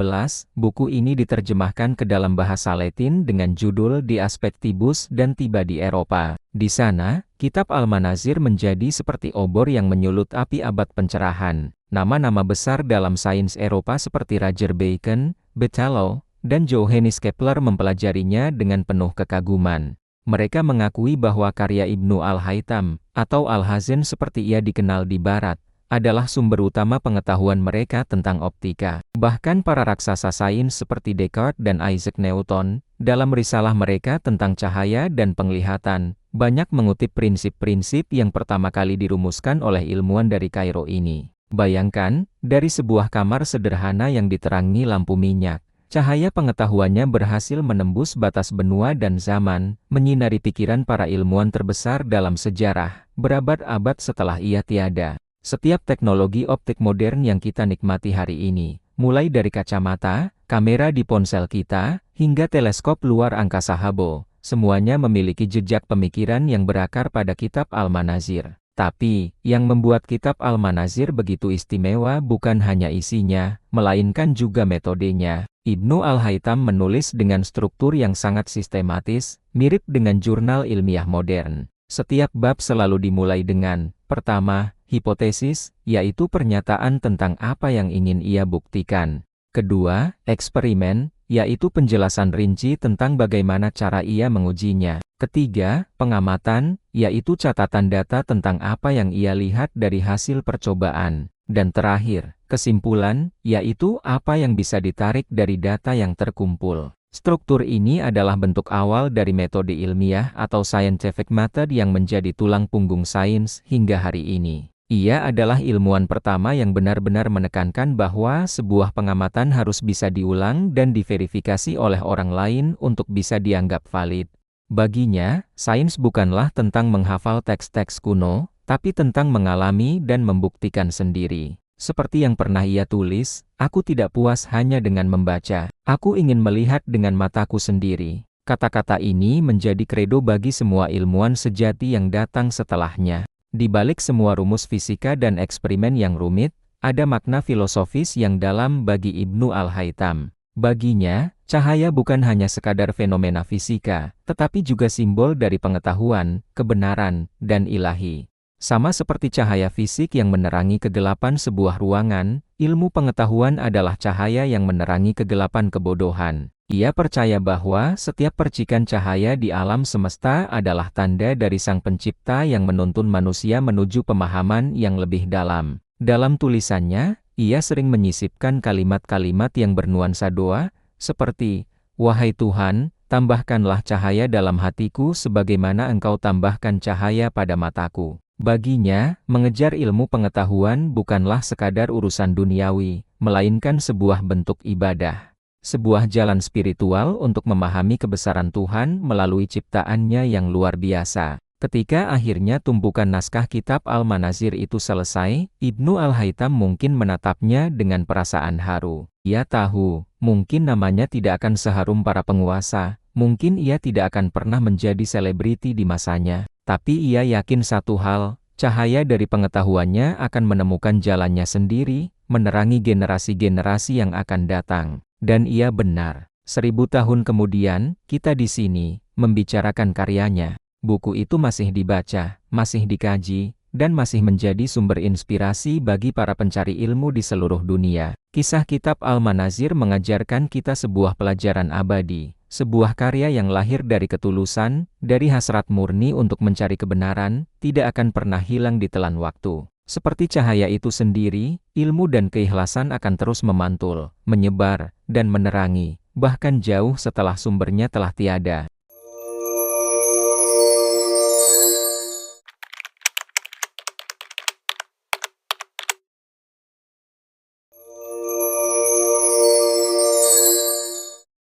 buku ini diterjemahkan ke dalam bahasa Latin dengan judul De Aspectibus dan tiba di Eropa. Di sana, kitab Al-Manazir menjadi seperti obor yang menyulut api abad pencerahan. Nama-nama besar dalam sains Eropa seperti Roger Bacon, Berthelot, dan Johannes Kepler mempelajarinya dengan penuh kekaguman. Mereka mengakui bahwa karya Ibnu Al-Haytham, atau Al-Hazen seperti ia dikenal di Barat, adalah sumber utama pengetahuan mereka tentang optika. Bahkan para raksasa sains seperti Descartes dan Isaac Newton, dalam risalah mereka tentang cahaya dan penglihatan, banyak mengutip prinsip-prinsip yang pertama kali dirumuskan oleh ilmuwan dari Kairo ini. Bayangkan, dari sebuah kamar sederhana yang diterangi lampu minyak, cahaya pengetahuannya berhasil menembus batas benua dan zaman, menyinari pikiran para ilmuwan terbesar dalam sejarah, berabad-abad setelah ia tiada. Setiap teknologi optik modern yang kita nikmati hari ini, mulai dari kacamata, kamera di ponsel kita, hingga teleskop luar angkasa Hubble, semuanya memiliki jejak pemikiran yang berakar pada kitab Al-Manazir. Tapi, yang membuat kitab Al-Manazir begitu istimewa bukan hanya isinya, melainkan juga metodenya. Ibnu Al-Haytham menulis dengan struktur yang sangat sistematis, mirip dengan jurnal ilmiah modern. Setiap bab selalu dimulai dengan, pertama, hipotesis, yaitu pernyataan tentang apa yang ingin ia buktikan. Kedua, eksperimen, yaitu penjelasan rinci tentang bagaimana cara ia mengujinya. Ketiga, pengamatan, yaitu catatan data tentang apa yang ia lihat dari hasil percobaan. Dan terakhir, kesimpulan, yaitu apa yang bisa ditarik dari data yang terkumpul. Struktur ini adalah bentuk awal dari metode ilmiah atau scientific method yang menjadi tulang punggung sains hingga hari ini. Ia adalah ilmuwan pertama yang benar-benar menekankan bahwa sebuah pengamatan harus bisa diulang dan diverifikasi oleh orang lain untuk bisa dianggap valid. Baginya, sains bukanlah tentang menghafal teks-teks kuno, tapi tentang mengalami dan membuktikan sendiri. Seperti yang pernah ia tulis, aku tidak puas hanya dengan membaca. Aku ingin melihat dengan mataku sendiri. Kata-kata ini menjadi kredo bagi semua ilmuwan sejati yang datang setelahnya. Di balik semua rumus fisika dan eksperimen yang rumit, ada makna filosofis yang dalam bagi Ibnu Al-Haytham. Baginya, cahaya bukan hanya sekadar fenomena fisika, tetapi juga simbol dari pengetahuan, kebenaran, dan ilahi. Sama seperti cahaya fisik yang menerangi kegelapan sebuah ruangan, ilmu pengetahuan adalah cahaya yang menerangi kegelapan kebodohan. Ia percaya bahwa setiap percikan cahaya di alam semesta adalah tanda dari Sang Pencipta yang menuntun manusia menuju pemahaman yang lebih dalam. Dalam tulisannya, ia sering menyisipkan kalimat-kalimat yang bernuansa doa, seperti, "Wahai Tuhan, tambahkanlah cahaya dalam hatiku sebagaimana Engkau tambahkan cahaya pada mataku." Baginya, mengejar ilmu pengetahuan bukanlah sekadar urusan duniawi, melainkan sebuah bentuk ibadah. Sebuah jalan spiritual untuk memahami kebesaran Tuhan melalui ciptaannya yang luar biasa. Ketika akhirnya tumpukan naskah kitab Al-Manazir itu selesai, Ibnu Al-Haytham mungkin menatapnya dengan perasaan haru. Ia tahu, mungkin namanya tidak akan seharum para penguasa, mungkin ia tidak akan pernah menjadi selebriti di masanya. Tapi ia yakin satu hal, cahaya dari pengetahuannya akan menemukan jalannya sendiri, menerangi generasi-generasi yang akan datang. Dan ia benar. 1000 tahun kemudian, kita di sini, membicarakan karyanya. Buku itu masih dibaca, masih dikaji, dan masih menjadi sumber inspirasi bagi para pencari ilmu di seluruh dunia. Kisah Kitab Al-Manazir mengajarkan kita sebuah pelajaran abadi, sebuah karya yang lahir dari ketulusan, dari hasrat murni untuk mencari kebenaran, tidak akan pernah hilang di telan waktu. Seperti cahaya itu sendiri, ilmu dan keikhlasan akan terus memantul, menyebar, dan menerangi, bahkan jauh setelah sumbernya telah tiada.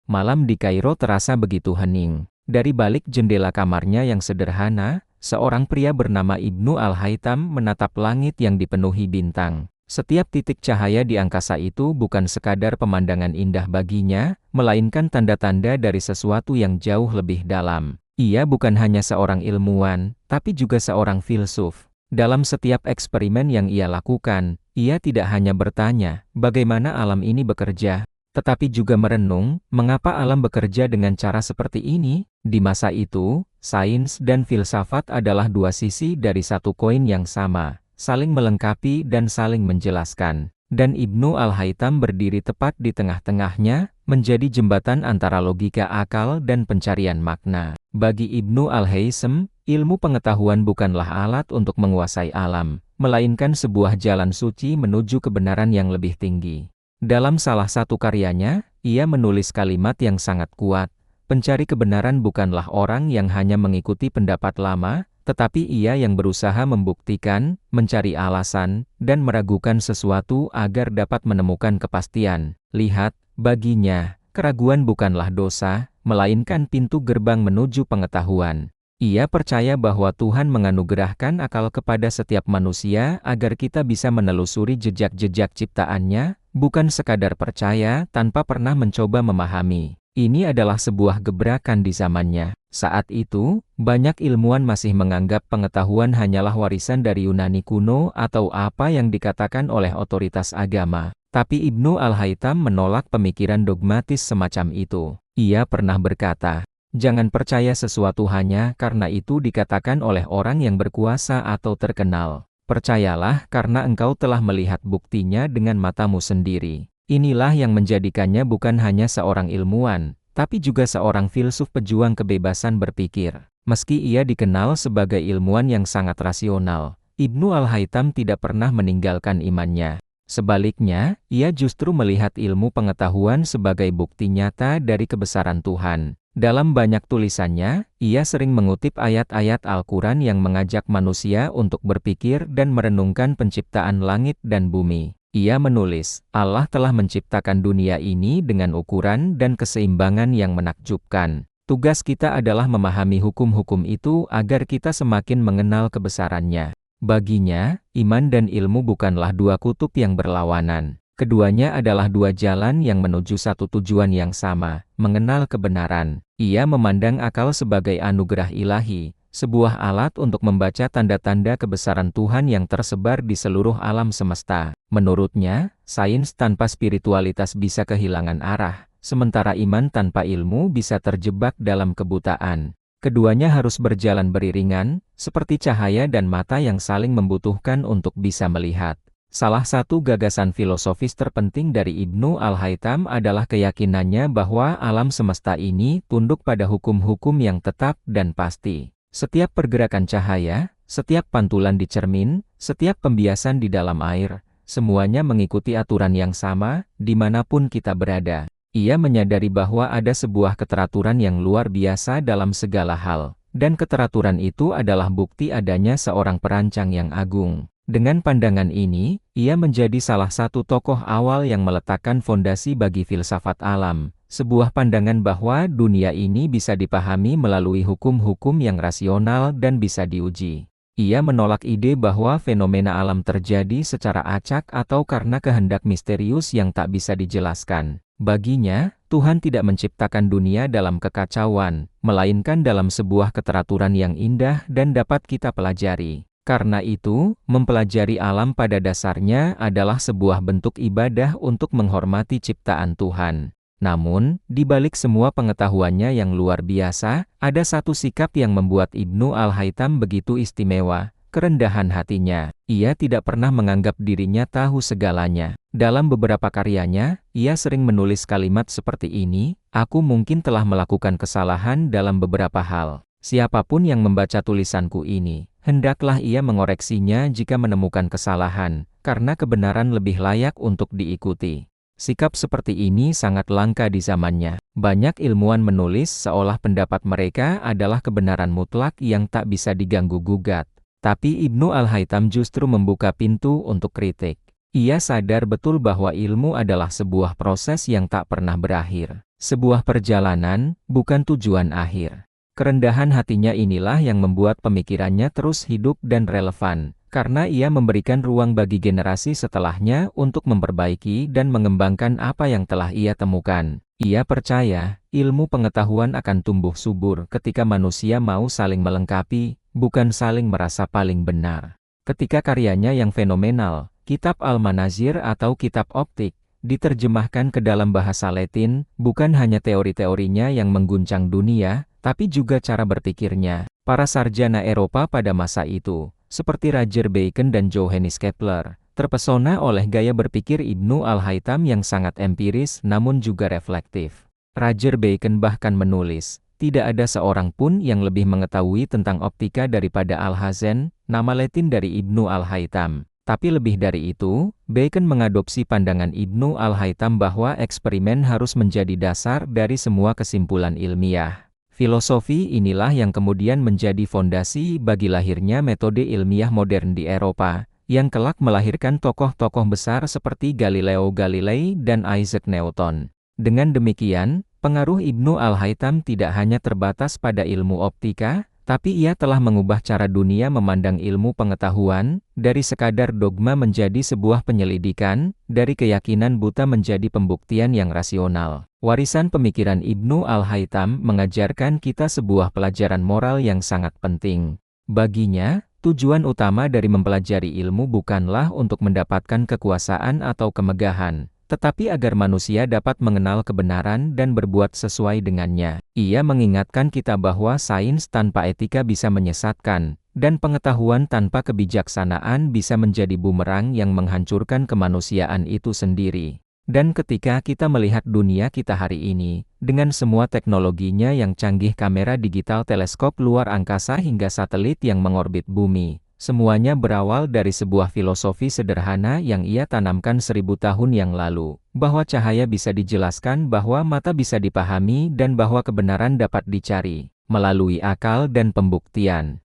Malam di Kairo terasa begitu hening. Dari balik jendela kamarnya yang sederhana, seorang pria bernama Ibnu Al-Haytham menatap langit yang dipenuhi bintang. Setiap titik cahaya di angkasa itu bukan sekadar pemandangan indah baginya, melainkan tanda-tanda dari sesuatu yang jauh lebih dalam. Ia bukan hanya seorang ilmuwan, tapi juga seorang filsuf. Dalam setiap eksperimen yang ia lakukan, ia tidak hanya bertanya, bagaimana alam ini bekerja, tetapi juga merenung, mengapa alam bekerja dengan cara seperti ini? Di masa itu, sains dan filsafat adalah dua sisi dari satu koin yang sama, saling melengkapi dan saling menjelaskan. Dan Ibnu Al-Haytham berdiri tepat di tengah-tengahnya, menjadi jembatan antara logika akal dan pencarian makna. Bagi Ibnu Al-Haytham, ilmu pengetahuan bukanlah alat untuk menguasai alam, melainkan sebuah jalan suci menuju kebenaran yang lebih tinggi. Dalam salah satu karyanya, ia menulis kalimat yang sangat kuat, pencari kebenaran bukanlah orang yang hanya mengikuti pendapat lama, tetapi ia yang berusaha membuktikan, mencari alasan, dan meragukan sesuatu agar dapat menemukan kepastian. Lihat, baginya, keraguan bukanlah dosa, melainkan pintu gerbang menuju pengetahuan. Ia percaya bahwa Tuhan menganugerahkan akal kepada setiap manusia agar kita bisa menelusuri jejak-jejak ciptaannya, bukan sekadar percaya tanpa pernah mencoba memahami. Ini adalah sebuah gebrakan di zamannya. Saat itu, banyak ilmuwan masih menganggap pengetahuan hanyalah warisan dari Yunani kuno atau apa yang dikatakan oleh otoritas agama. Tapi Ibnu Al-Haytham menolak pemikiran dogmatis semacam itu. Ia pernah berkata, jangan percaya sesuatu hanya karena itu dikatakan oleh orang yang berkuasa atau terkenal. Percayalah karena engkau telah melihat buktinya dengan matamu sendiri. Inilah yang menjadikannya bukan hanya seorang ilmuwan, tapi juga seorang filsuf pejuang kebebasan berpikir. Meski ia dikenal sebagai ilmuwan yang sangat rasional, Ibnu Al-Haytham tidak pernah meninggalkan imannya. Sebaliknya, ia justru melihat ilmu pengetahuan sebagai bukti nyata dari kebesaran Tuhan. Dalam banyak tulisannya, ia sering mengutip ayat-ayat Al-Quran yang mengajak manusia untuk berpikir dan merenungkan penciptaan langit dan bumi. Ia menulis, Allah telah menciptakan dunia ini dengan ukuran dan keseimbangan yang menakjubkan. Tugas kita adalah memahami hukum-hukum itu agar kita semakin mengenal kebesarannya. Baginya, iman dan ilmu bukanlah dua kutub yang berlawanan. Keduanya adalah dua jalan yang menuju satu tujuan yang sama, mengenal kebenaran. Ia memandang akal sebagai anugerah ilahi, sebuah alat untuk membaca tanda-tanda kebesaran Tuhan yang tersebar di seluruh alam semesta. Menurutnya, sains tanpa spiritualitas bisa kehilangan arah, sementara iman tanpa ilmu bisa terjebak dalam kebutaan. Keduanya harus berjalan beriringan, seperti cahaya dan mata yang saling membutuhkan untuk bisa melihat. Salah satu gagasan filosofis terpenting dari Ibnu Al-Haytham adalah keyakinannya bahwa alam semesta ini tunduk pada hukum-hukum yang tetap dan pasti. Setiap pergerakan cahaya, setiap pantulan di cermin, setiap pembiasan di dalam air, semuanya mengikuti aturan yang sama, dimanapun kita berada. Ia menyadari bahwa ada sebuah keteraturan yang luar biasa dalam segala hal, dan keteraturan itu adalah bukti adanya seorang perancang yang agung. Dengan pandangan ini, ia menjadi salah satu tokoh awal yang meletakkan fondasi bagi filsafat alam, sebuah pandangan bahwa dunia ini bisa dipahami melalui hukum-hukum yang rasional dan bisa diuji. Ia menolak ide bahwa fenomena alam terjadi secara acak atau karena kehendak misterius yang tak bisa dijelaskan. Baginya, Tuhan tidak menciptakan dunia dalam kekacauan, melainkan dalam sebuah keteraturan yang indah dan dapat kita pelajari. Karena itu, mempelajari alam pada dasarnya adalah sebuah bentuk ibadah untuk menghormati ciptaan Tuhan. Namun, di balik semua pengetahuannya yang luar biasa, ada satu sikap yang membuat Ibnu Al-Haytham begitu istimewa, kerendahan hatinya. Ia tidak pernah menganggap dirinya tahu segalanya. Dalam beberapa karyanya, ia sering menulis kalimat seperti ini, "Aku mungkin telah melakukan kesalahan dalam beberapa hal. Siapapun yang membaca tulisanku ini, hendaklah ia mengoreksinya jika menemukan kesalahan, karena kebenaran lebih layak untuk diikuti." Sikap seperti ini sangat langka di zamannya. Banyak ilmuwan menulis seolah pendapat mereka adalah kebenaran mutlak yang tak bisa diganggu-gugat. Tapi Ibnu Al-Haytham justru membuka pintu untuk kritik. Ia sadar betul bahwa ilmu adalah sebuah proses yang tak pernah berakhir. Sebuah perjalanan, bukan tujuan akhir. Kerendahan hatinya inilah yang membuat pemikirannya terus hidup dan relevan, karena ia memberikan ruang bagi generasi setelahnya untuk memperbaiki dan mengembangkan apa yang telah ia temukan. Ia percaya, ilmu pengetahuan akan tumbuh subur ketika manusia mau saling melengkapi, bukan saling merasa paling benar. Ketika karyanya yang fenomenal, Kitab Al-Manazir atau Kitab Optik, diterjemahkan ke dalam bahasa Latin, bukan hanya teori-teorinya yang mengguncang dunia, tapi juga cara berpikirnya. Para sarjana Eropa pada masa itu, seperti Roger Bacon dan Johannes Kepler, terpesona oleh gaya berpikir Ibnu Al-Haytham yang sangat empiris namun juga reflektif. Roger Bacon bahkan menulis, "Tidak ada seorang pun yang lebih mengetahui tentang optika daripada Alhazen," nama Latin dari Ibnu Al-Haytham. Tapi lebih dari itu, Bacon mengadopsi pandangan Ibnu Al-Haytham bahwa eksperimen harus menjadi dasar dari semua kesimpulan ilmiah. Filosofi inilah yang kemudian menjadi fondasi bagi lahirnya metode ilmiah modern di Eropa, yang kelak melahirkan tokoh-tokoh besar seperti Galileo Galilei dan Isaac Newton. Dengan demikian, pengaruh Ibnu Al-Haytham tidak hanya terbatas pada ilmu optika, tapi ia telah mengubah cara dunia memandang ilmu pengetahuan, dari sekadar dogma menjadi sebuah penyelidikan, dari keyakinan buta menjadi pembuktian yang rasional. Warisan pemikiran Ibnu Al-Haytham mengajarkan kita sebuah pelajaran moral yang sangat penting. Baginya, tujuan utama dari mempelajari ilmu bukanlah untuk mendapatkan kekuasaan atau kemegahan, tetapi agar manusia dapat mengenal kebenaran dan berbuat sesuai dengannya. Ia mengingatkan kita bahwa sains tanpa etika bisa menyesatkan, dan pengetahuan tanpa kebijaksanaan bisa menjadi bumerang yang menghancurkan kemanusiaan itu sendiri. Dan ketika kita melihat dunia kita hari ini, dengan semua teknologinya yang canggih, kamera digital, teleskop luar angkasa hingga satelit yang mengorbit bumi, semuanya berawal dari sebuah filosofi sederhana yang ia tanamkan 1000 tahun yang lalu, bahwa cahaya bisa dijelaskan, bahwa mata bisa dipahami, dan bahwa kebenaran dapat dicari melalui akal dan pembuktian.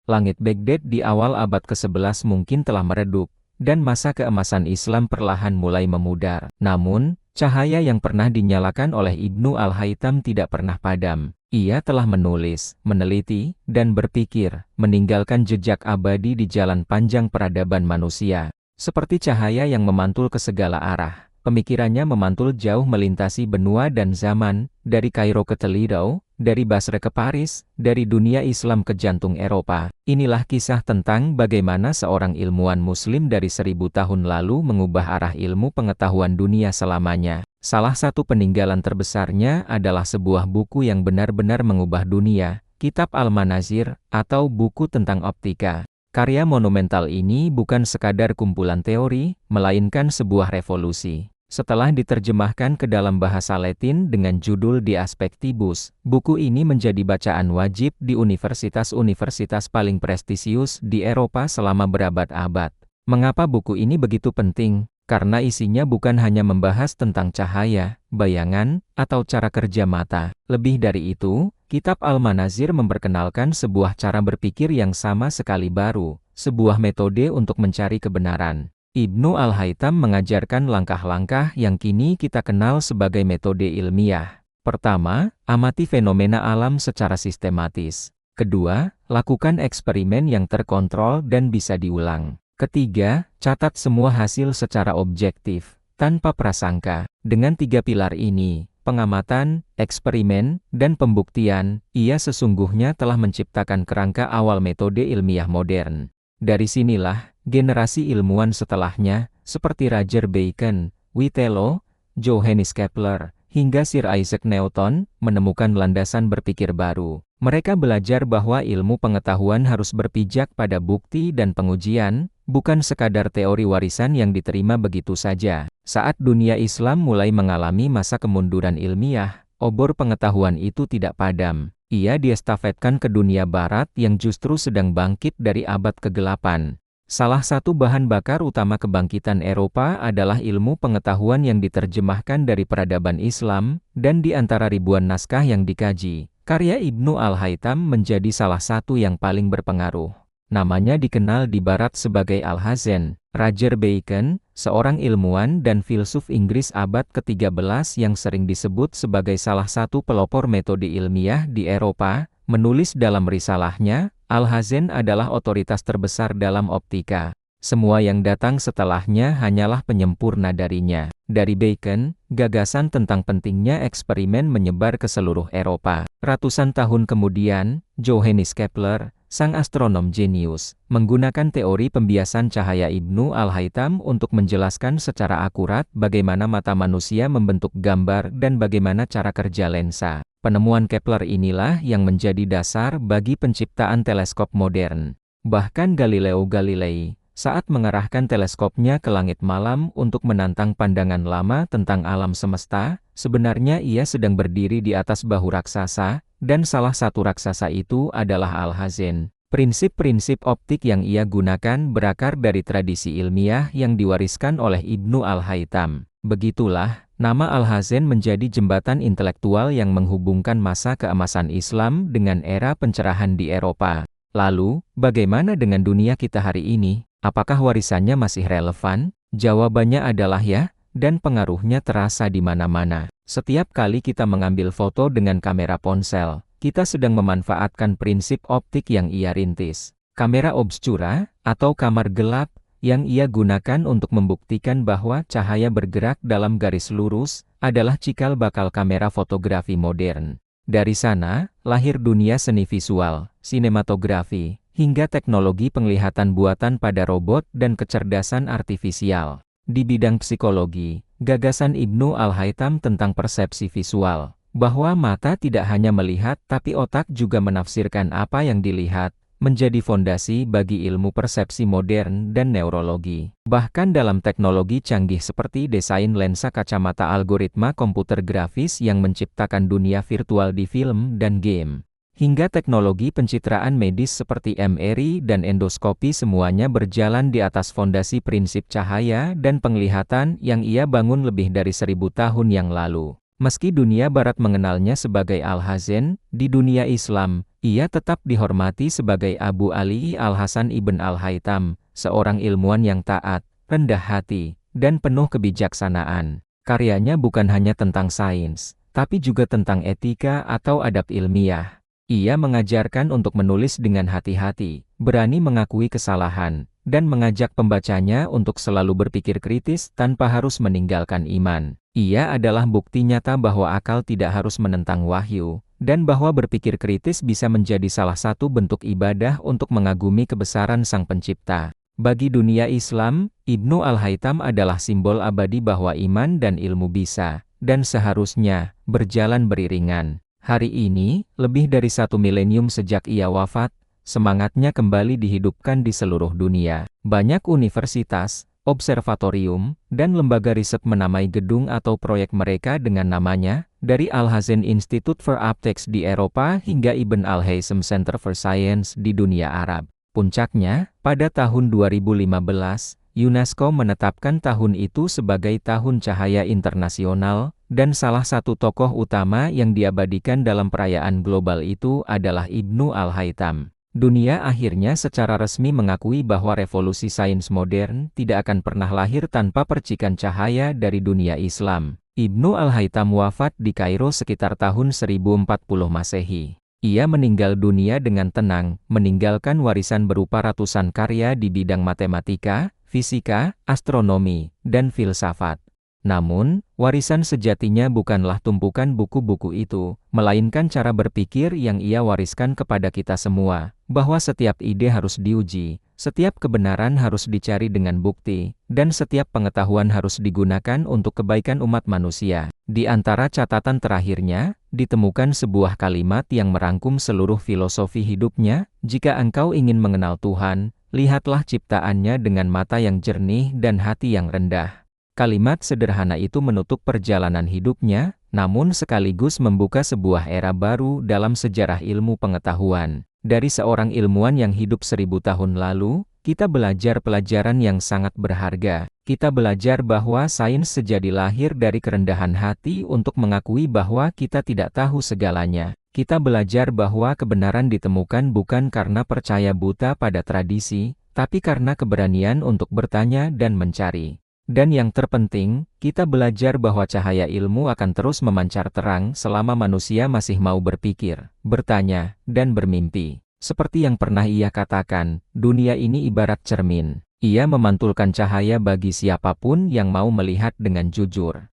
Langit Baghdad di awal abad ke-11 mungkin telah meredup, dan masa keemasan Islam perlahan mulai memudar. Namun, cahaya yang pernah dinyalakan oleh Ibnu Al-Haytham tidak pernah padam. Ia telah menulis, meneliti, dan berpikir, meninggalkan jejak abadi di jalan panjang peradaban manusia. Seperti cahaya yang memantul ke segala arah, pemikirannya memantul jauh melintasi benua dan zaman, dari Kairo ke Toledo, dari Basra ke Paris, dari dunia Islam ke jantung Eropa. Inilah kisah tentang bagaimana seorang ilmuwan Muslim dari 1000 tahun lalu mengubah arah ilmu pengetahuan dunia selamanya. Salah satu peninggalan terbesarnya adalah sebuah buku yang benar-benar mengubah dunia, Kitab Al-Manazir, atau buku tentang optika. Karya monumental ini bukan sekadar kumpulan teori, melainkan sebuah revolusi. Setelah diterjemahkan ke dalam bahasa Latin dengan judul De Aspectibus, buku ini menjadi bacaan wajib di universitas-universitas paling prestisius di Eropa selama berabad-abad. Mengapa buku ini begitu penting? Karena isinya bukan hanya membahas tentang cahaya, bayangan, atau cara kerja mata. Lebih dari itu, Kitab Al-Manazir memperkenalkan sebuah cara berpikir yang sama sekali baru, sebuah metode untuk mencari kebenaran. Ibnu Al-Haytham mengajarkan langkah-langkah yang kini kita kenal sebagai metode ilmiah. Pertama, amati fenomena alam secara sistematis. Kedua, lakukan eksperimen yang terkontrol dan bisa diulang. Ketiga, catat semua hasil secara objektif, tanpa prasangka. Dengan 3 pilar ini, pengamatan, eksperimen, dan pembuktian, ia sesungguhnya telah menciptakan kerangka awal metode ilmiah modern. Dari sinilah, generasi ilmuwan setelahnya, seperti Roger Bacon, Witelo, Johannes Kepler, hingga Sir Isaac Newton, menemukan landasan berpikir baru. Mereka belajar bahwa ilmu pengetahuan harus berpijak pada bukti dan pengujian, bukan sekadar teori warisan yang diterima begitu saja. Saat dunia Islam mulai mengalami masa kemunduran ilmiah, obor pengetahuan itu tidak padam. Ia diestafetkan ke dunia barat yang justru sedang bangkit dari abad kegelapan. Salah satu bahan bakar utama kebangkitan Eropa adalah ilmu pengetahuan yang diterjemahkan dari peradaban Islam, dan di antara ribuan naskah yang dikaji, karya Ibnu Al-Haytham menjadi salah satu yang paling berpengaruh. Namanya dikenal di barat sebagai Alhazen. Roger Bacon, seorang ilmuwan dan filsuf Inggris abad ke-13 yang sering disebut sebagai salah satu pelopor metode ilmiah di Eropa, menulis dalam risalahnya, Alhazen adalah otoritas terbesar dalam optika. Semua yang datang setelahnya hanyalah penyempurna darinya. Dari Bacon, gagasan tentang pentingnya eksperimen menyebar ke seluruh Eropa. Ratusan tahun kemudian, Johannes Kepler, sang astronom jenius, menggunakan teori pembiasan cahaya Ibnu Al-Haytham untuk menjelaskan secara akurat bagaimana mata manusia membentuk gambar dan bagaimana cara kerja lensa. Penemuan Kepler inilah yang menjadi dasar bagi penciptaan teleskop modern. Bahkan Galileo Galilei, saat mengarahkan teleskopnya ke langit malam untuk menantang pandangan lama tentang alam semesta, sebenarnya ia sedang berdiri di atas bahu raksasa, dan salah satu raksasa itu adalah Alhazen. Prinsip-prinsip optik yang ia gunakan berakar dari tradisi ilmiah yang diwariskan oleh Ibnu Al-Haytham. Begitulah, nama Alhazen menjadi jembatan intelektual yang menghubungkan masa keemasan Islam dengan era pencerahan di Eropa. Lalu, bagaimana dengan dunia kita hari ini? Apakah warisannya masih relevan? Jawabannya adalah ya, dan pengaruhnya terasa di mana-mana. Setiap kali kita mengambil foto dengan kamera ponsel, kita sedang memanfaatkan prinsip optik yang ia rintis. Kamera obscura, atau kamar gelap, yang ia gunakan untuk membuktikan bahwa cahaya bergerak dalam garis lurus, adalah cikal bakal kamera fotografi modern. Dari sana, lahir dunia seni visual, sinematografi, hingga teknologi penglihatan buatan pada robot dan kecerdasan artifisial. Di bidang psikologi, gagasan Ibnu Al-Haytham tentang persepsi visual, bahwa mata tidak hanya melihat tapi otak juga menafsirkan apa yang dilihat, menjadi fondasi bagi ilmu persepsi modern dan neurologi. Bahkan dalam teknologi canggih seperti desain lensa kacamata algoritma komputer grafis yang menciptakan dunia virtual di film dan game, hingga teknologi pencitraan medis seperti MRI dan endoskopi, semuanya berjalan di atas fondasi prinsip cahaya dan penglihatan yang ia bangun lebih dari 1000 tahun yang lalu. Meski dunia barat mengenalnya sebagai Alhazen, di dunia Islam, ia tetap dihormati sebagai Abu Ali Al-Hasan Ibn Al-Haytham, seorang ilmuwan yang taat, rendah hati, dan penuh kebijaksanaan. Karyanya bukan hanya tentang sains, tapi juga tentang etika atau adab ilmiah. Ia mengajarkan untuk menulis dengan hati-hati, berani mengakui kesalahan, dan mengajak pembacanya untuk selalu berpikir kritis tanpa harus meninggalkan iman. Ia adalah bukti nyata bahwa akal tidak harus menentang wahyu, dan bahwa berpikir kritis bisa menjadi salah satu bentuk ibadah untuk mengagumi kebesaran Sang Pencipta. Bagi dunia Islam, Ibnu Al-Haytham adalah simbol abadi bahwa iman dan ilmu bisa, dan seharusnya, berjalan beriringan. Hari ini, lebih dari 1 milenium sejak ia wafat, semangatnya kembali dihidupkan di seluruh dunia. Banyak universitas, observatorium, dan lembaga riset menamai gedung atau proyek mereka dengan namanya, dari Alhazen Institute for Optics di Eropa hingga Ibn Al-Haytham Center for Science di dunia Arab. Puncaknya, pada tahun 2015, UNESCO menetapkan tahun itu sebagai Tahun Cahaya Internasional, dan salah satu tokoh utama yang diabadikan dalam perayaan global itu adalah Ibnu Al-Haytham. Dunia akhirnya secara resmi mengakui bahwa revolusi sains modern tidak akan pernah lahir tanpa percikan cahaya dari dunia Islam. Ibnu Al-Haytham wafat di Kairo sekitar tahun 1040 Masehi. Ia meninggal dunia dengan tenang, meninggalkan warisan berupa ratusan karya di bidang matematika, fisika, astronomi, dan filsafat. Namun, warisan sejatinya bukanlah tumpukan buku-buku itu, melainkan cara berpikir yang ia wariskan kepada kita semua, bahwa setiap ide harus diuji, setiap kebenaran harus dicari dengan bukti, dan setiap pengetahuan harus digunakan untuk kebaikan umat manusia. Di antara catatan terakhirnya, ditemukan sebuah kalimat yang merangkum seluruh filosofi hidupnya, jika engkau ingin mengenal Tuhan, lihatlah ciptaannya dengan mata yang jernih dan hati yang rendah. Kalimat sederhana itu menutup perjalanan hidupnya, namun sekaligus membuka sebuah era baru dalam sejarah ilmu pengetahuan. Dari seorang ilmuwan yang hidup 1000 tahun lalu, kita belajar pelajaran yang sangat berharga. Kita belajar bahwa sains sejati lahir dari kerendahan hati untuk mengakui bahwa kita tidak tahu segalanya. Kita belajar bahwa kebenaran ditemukan bukan karena percaya buta pada tradisi, tapi karena keberanian untuk bertanya dan mencari. Dan yang terpenting, kita belajar bahwa cahaya ilmu akan terus memancar terang selama manusia masih mau berpikir, bertanya, dan bermimpi. Seperti yang pernah ia katakan, dunia ini ibarat cermin. Ia memantulkan cahaya bagi siapapun yang mau melihat dengan jujur.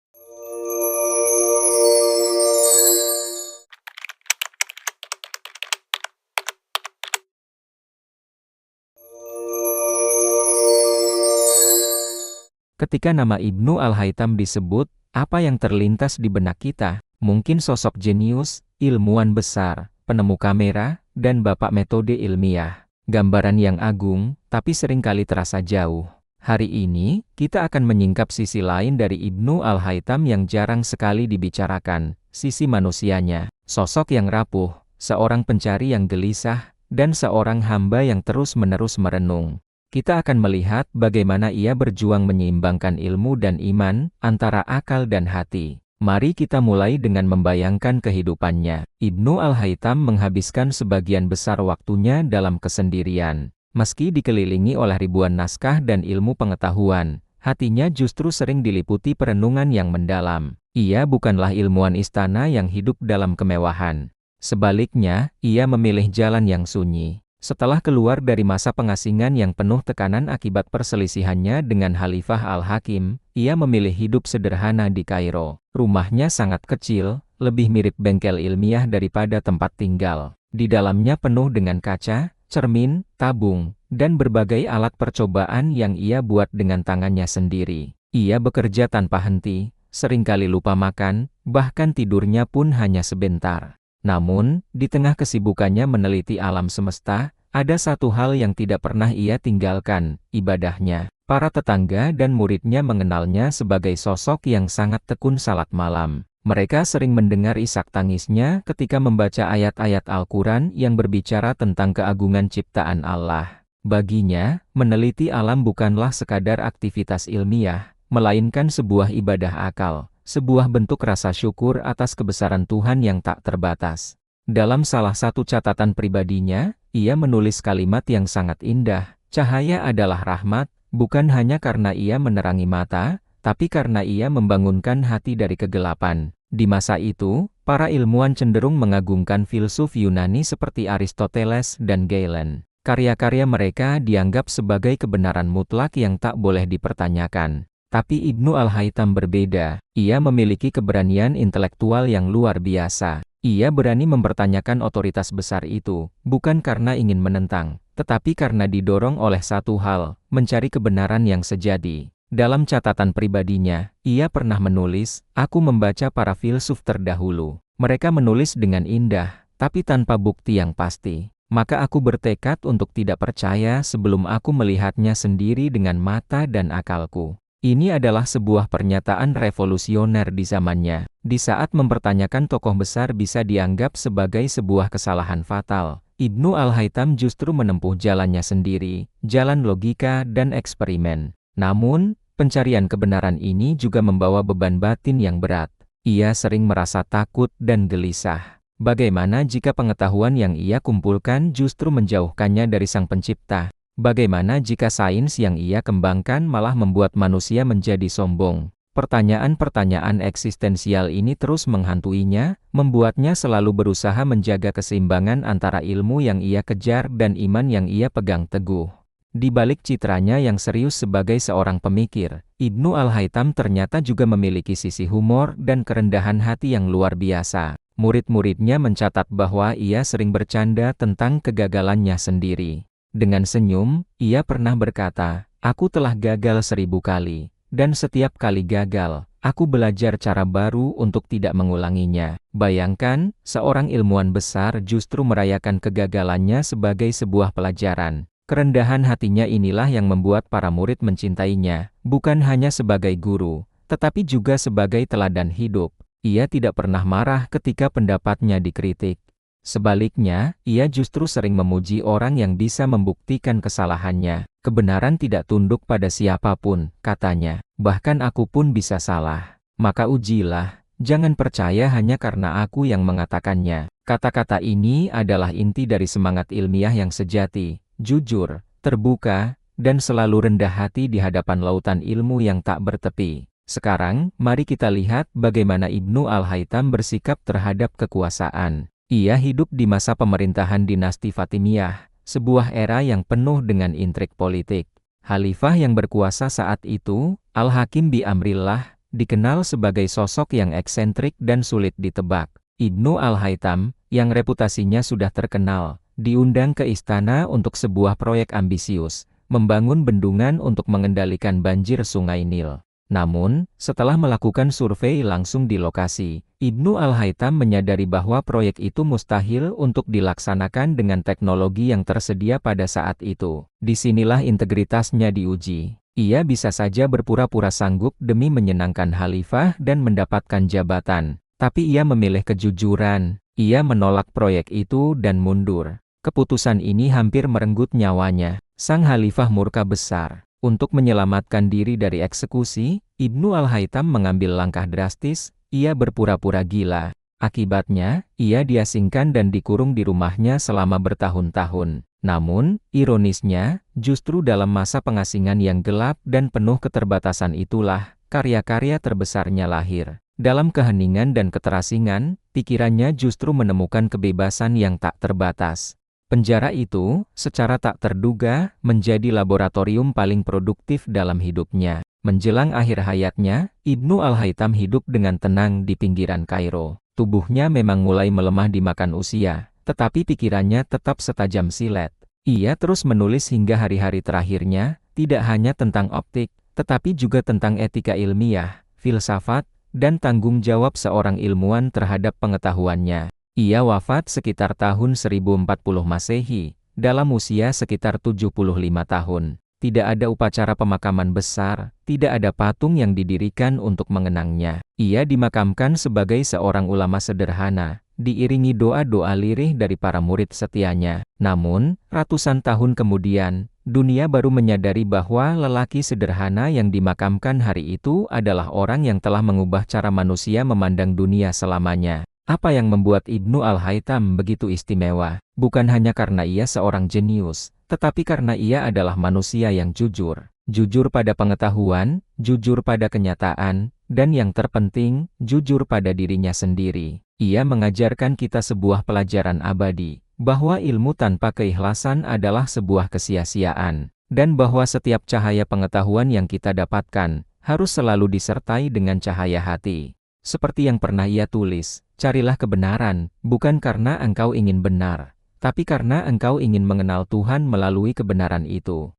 Ketika nama Ibnu Al-Haytham disebut, apa yang terlintas di benak kita? Mungkin sosok jenius, ilmuwan besar, penemu kamera, dan bapak metode ilmiah. Gambaran yang agung, tapi seringkali terasa jauh. Hari ini, kita akan menyingkap sisi lain dari Ibnu Al-Haytham yang jarang sekali dibicarakan, sisi manusianya. Sosok yang rapuh, seorang pencari yang gelisah, dan seorang hamba yang terus-menerus merenung. Kita akan melihat bagaimana ia berjuang menyeimbangkan ilmu dan iman, antara akal dan hati. Mari kita mulai dengan membayangkan kehidupannya. Ibnu Al-Haytham menghabiskan sebagian besar waktunya dalam kesendirian. Meski dikelilingi oleh ribuan naskah dan ilmu pengetahuan, hatinya justru sering diliputi perenungan yang mendalam. Ia bukanlah ilmuwan istana yang hidup dalam kemewahan. Sebaliknya, ia memilih jalan yang sunyi. Setelah keluar dari masa pengasingan yang penuh tekanan akibat perselisihannya dengan Khalifah Al-Hakim, ia memilih hidup sederhana di Kairo. Rumahnya sangat kecil, lebih mirip bengkel ilmiah daripada tempat tinggal. Di dalamnya penuh dengan kaca, cermin, tabung, dan berbagai alat percobaan yang ia buat dengan tangannya sendiri. Ia bekerja tanpa henti, seringkali lupa makan, bahkan tidurnya pun hanya sebentar. Namun, di tengah kesibukannya meneliti alam semesta, ada satu hal yang tidak pernah ia tinggalkan, ibadahnya. Para tetangga dan muridnya mengenalnya sebagai sosok yang sangat tekun salat malam. Mereka sering mendengar isak tangisnya ketika membaca ayat-ayat Al-Quran yang berbicara tentang keagungan ciptaan Allah. Baginya, meneliti alam bukanlah sekadar aktivitas ilmiah, melainkan sebuah ibadah akal. Sebuah bentuk rasa syukur atas kebesaran Tuhan yang tak terbatas. Dalam salah satu catatan pribadinya, ia menulis kalimat yang sangat indah, cahaya adalah rahmat, bukan hanya karena ia menerangi mata, tapi karena ia membangunkan hati dari kegelapan. Di masa itu, para ilmuwan cenderung mengagungkan filsuf Yunani seperti Aristoteles dan Galen. Karya-karya mereka dianggap sebagai kebenaran mutlak yang tak boleh dipertanyakan. Tapi Ibnu Al-Haytham berbeda. Ia memiliki keberanian intelektual yang luar biasa. Ia berani mempertanyakan otoritas besar itu, bukan karena ingin menentang, tetapi karena didorong oleh satu hal, mencari kebenaran yang sejati. Dalam catatan pribadinya, ia pernah menulis, "Aku membaca para filsuf terdahulu. Mereka menulis dengan indah, tapi tanpa bukti yang pasti. Maka aku bertekad untuk tidak percaya sebelum aku melihatnya sendiri dengan mata dan akalku." Ini adalah sebuah pernyataan revolusioner di zamannya. Di saat mempertanyakan tokoh besar bisa dianggap sebagai sebuah kesalahan fatal, Ibnu Al-Haytham justru menempuh jalannya sendiri, jalan logika dan eksperimen. Namun, pencarian kebenaran ini juga membawa beban batin yang berat. Ia sering merasa takut dan gelisah. Bagaimana jika pengetahuan yang ia kumpulkan justru menjauhkannya dari Sang Pencipta? Bagaimana jika sains yang ia kembangkan malah membuat manusia menjadi sombong? Pertanyaan-pertanyaan eksistensial ini terus menghantuinya, membuatnya selalu berusaha menjaga keseimbangan antara ilmu yang ia kejar dan iman yang ia pegang teguh. Di balik citranya yang serius sebagai seorang pemikir, Ibnu Al-Haytham ternyata juga memiliki sisi humor dan kerendahan hati yang luar biasa. Murid-muridnya mencatat bahwa ia sering bercanda tentang kegagalannya sendiri. Dengan senyum, ia pernah berkata, "Aku telah gagal 1000 kali. Dan setiap kali gagal, aku belajar cara baru untuk tidak mengulanginya." Bayangkan, seorang ilmuwan besar justru merayakan kegagalannya sebagai sebuah pelajaran. Kerendahan hatinya inilah yang membuat para murid mencintainya, bukan hanya sebagai guru, tetapi juga sebagai teladan hidup. Ia tidak pernah marah ketika pendapatnya dikritik. Sebaliknya, ia justru sering memuji orang yang bisa membuktikan kesalahannya. "Kebenaran tidak tunduk pada siapapun," katanya. "Bahkan aku pun bisa salah. Maka ujilah, jangan percaya hanya karena aku yang mengatakannya." Kata-kata ini adalah inti dari semangat ilmiah yang sejati, jujur, terbuka, dan selalu rendah hati di hadapan lautan ilmu yang tak bertepi. Sekarang, mari kita lihat bagaimana Ibnu Al-Haytham bersikap terhadap kekuasaan. Ia hidup di masa pemerintahan dinasti Fatimiyah, sebuah era yang penuh dengan intrik politik. Khalifah yang berkuasa saat itu, Al-Hakim bi Amrillah, dikenal sebagai sosok yang eksentrik dan sulit ditebak. Ibnu Al-Haytham, yang reputasinya sudah terkenal, diundang ke istana untuk sebuah proyek ambisius, membangun bendungan untuk mengendalikan banjir Sungai Nil. Namun, setelah melakukan survei langsung di lokasi, Ibnu Al-Haytham menyadari bahwa proyek itu mustahil untuk dilaksanakan dengan teknologi yang tersedia pada saat itu. Disinilah integritasnya diuji. Ia bisa saja berpura-pura sanggup demi menyenangkan khalifah dan mendapatkan jabatan. Tapi ia memilih kejujuran. Ia menolak proyek itu dan mundur. Keputusan ini hampir merenggut nyawanya. Sang khalifah murka besar. Untuk menyelamatkan diri dari eksekusi, Ibnu Al-Haytham mengambil langkah drastis. Ia berpura-pura gila. Akibatnya, ia diasingkan dan dikurung di rumahnya selama bertahun-tahun. Namun, ironisnya, justru dalam masa pengasingan yang gelap dan penuh keterbatasan itulah, karya-karya terbesarnya lahir. Dalam keheningan dan keterasingan, pikirannya justru menemukan kebebasan yang tak terbatas. Penjara itu, secara tak terduga, menjadi laboratorium paling produktif dalam hidupnya. Menjelang akhir hayatnya, Ibnu Al-Haytham hidup dengan tenang di pinggiran Kairo. Tubuhnya memang mulai melemah dimakan usia, tetapi pikirannya tetap setajam silet. Ia terus menulis hingga hari-hari terakhirnya, tidak hanya tentang optik, tetapi juga tentang etika ilmiah, filsafat, dan tanggung jawab seorang ilmuwan terhadap pengetahuannya. Ia wafat sekitar tahun 1040 Masehi, dalam usia sekitar 75 tahun. Tidak ada upacara pemakaman besar, tidak ada patung yang didirikan untuk mengenangnya. Ia dimakamkan sebagai seorang ulama sederhana, diiringi doa-doa lirih dari para murid setianya. Namun, ratusan tahun kemudian, dunia baru menyadari bahwa lelaki sederhana yang dimakamkan hari itu adalah orang yang telah mengubah cara manusia memandang dunia selamanya. Apa yang membuat Ibnu Al-Haytham begitu istimewa? Bukan hanya karena ia seorang jenius, tetapi karena ia adalah manusia yang jujur. Jujur pada pengetahuan, jujur pada kenyataan, dan yang terpenting, jujur pada dirinya sendiri. Ia mengajarkan kita sebuah pelajaran abadi, bahwa ilmu tanpa keikhlasan adalah sebuah kesia-siaan, dan bahwa setiap cahaya pengetahuan yang kita dapatkan, harus selalu disertai dengan cahaya hati. Seperti yang pernah ia tulis, carilah kebenaran, bukan karena engkau ingin benar, tapi karena engkau ingin mengenal Tuhan melalui kebenaran itu.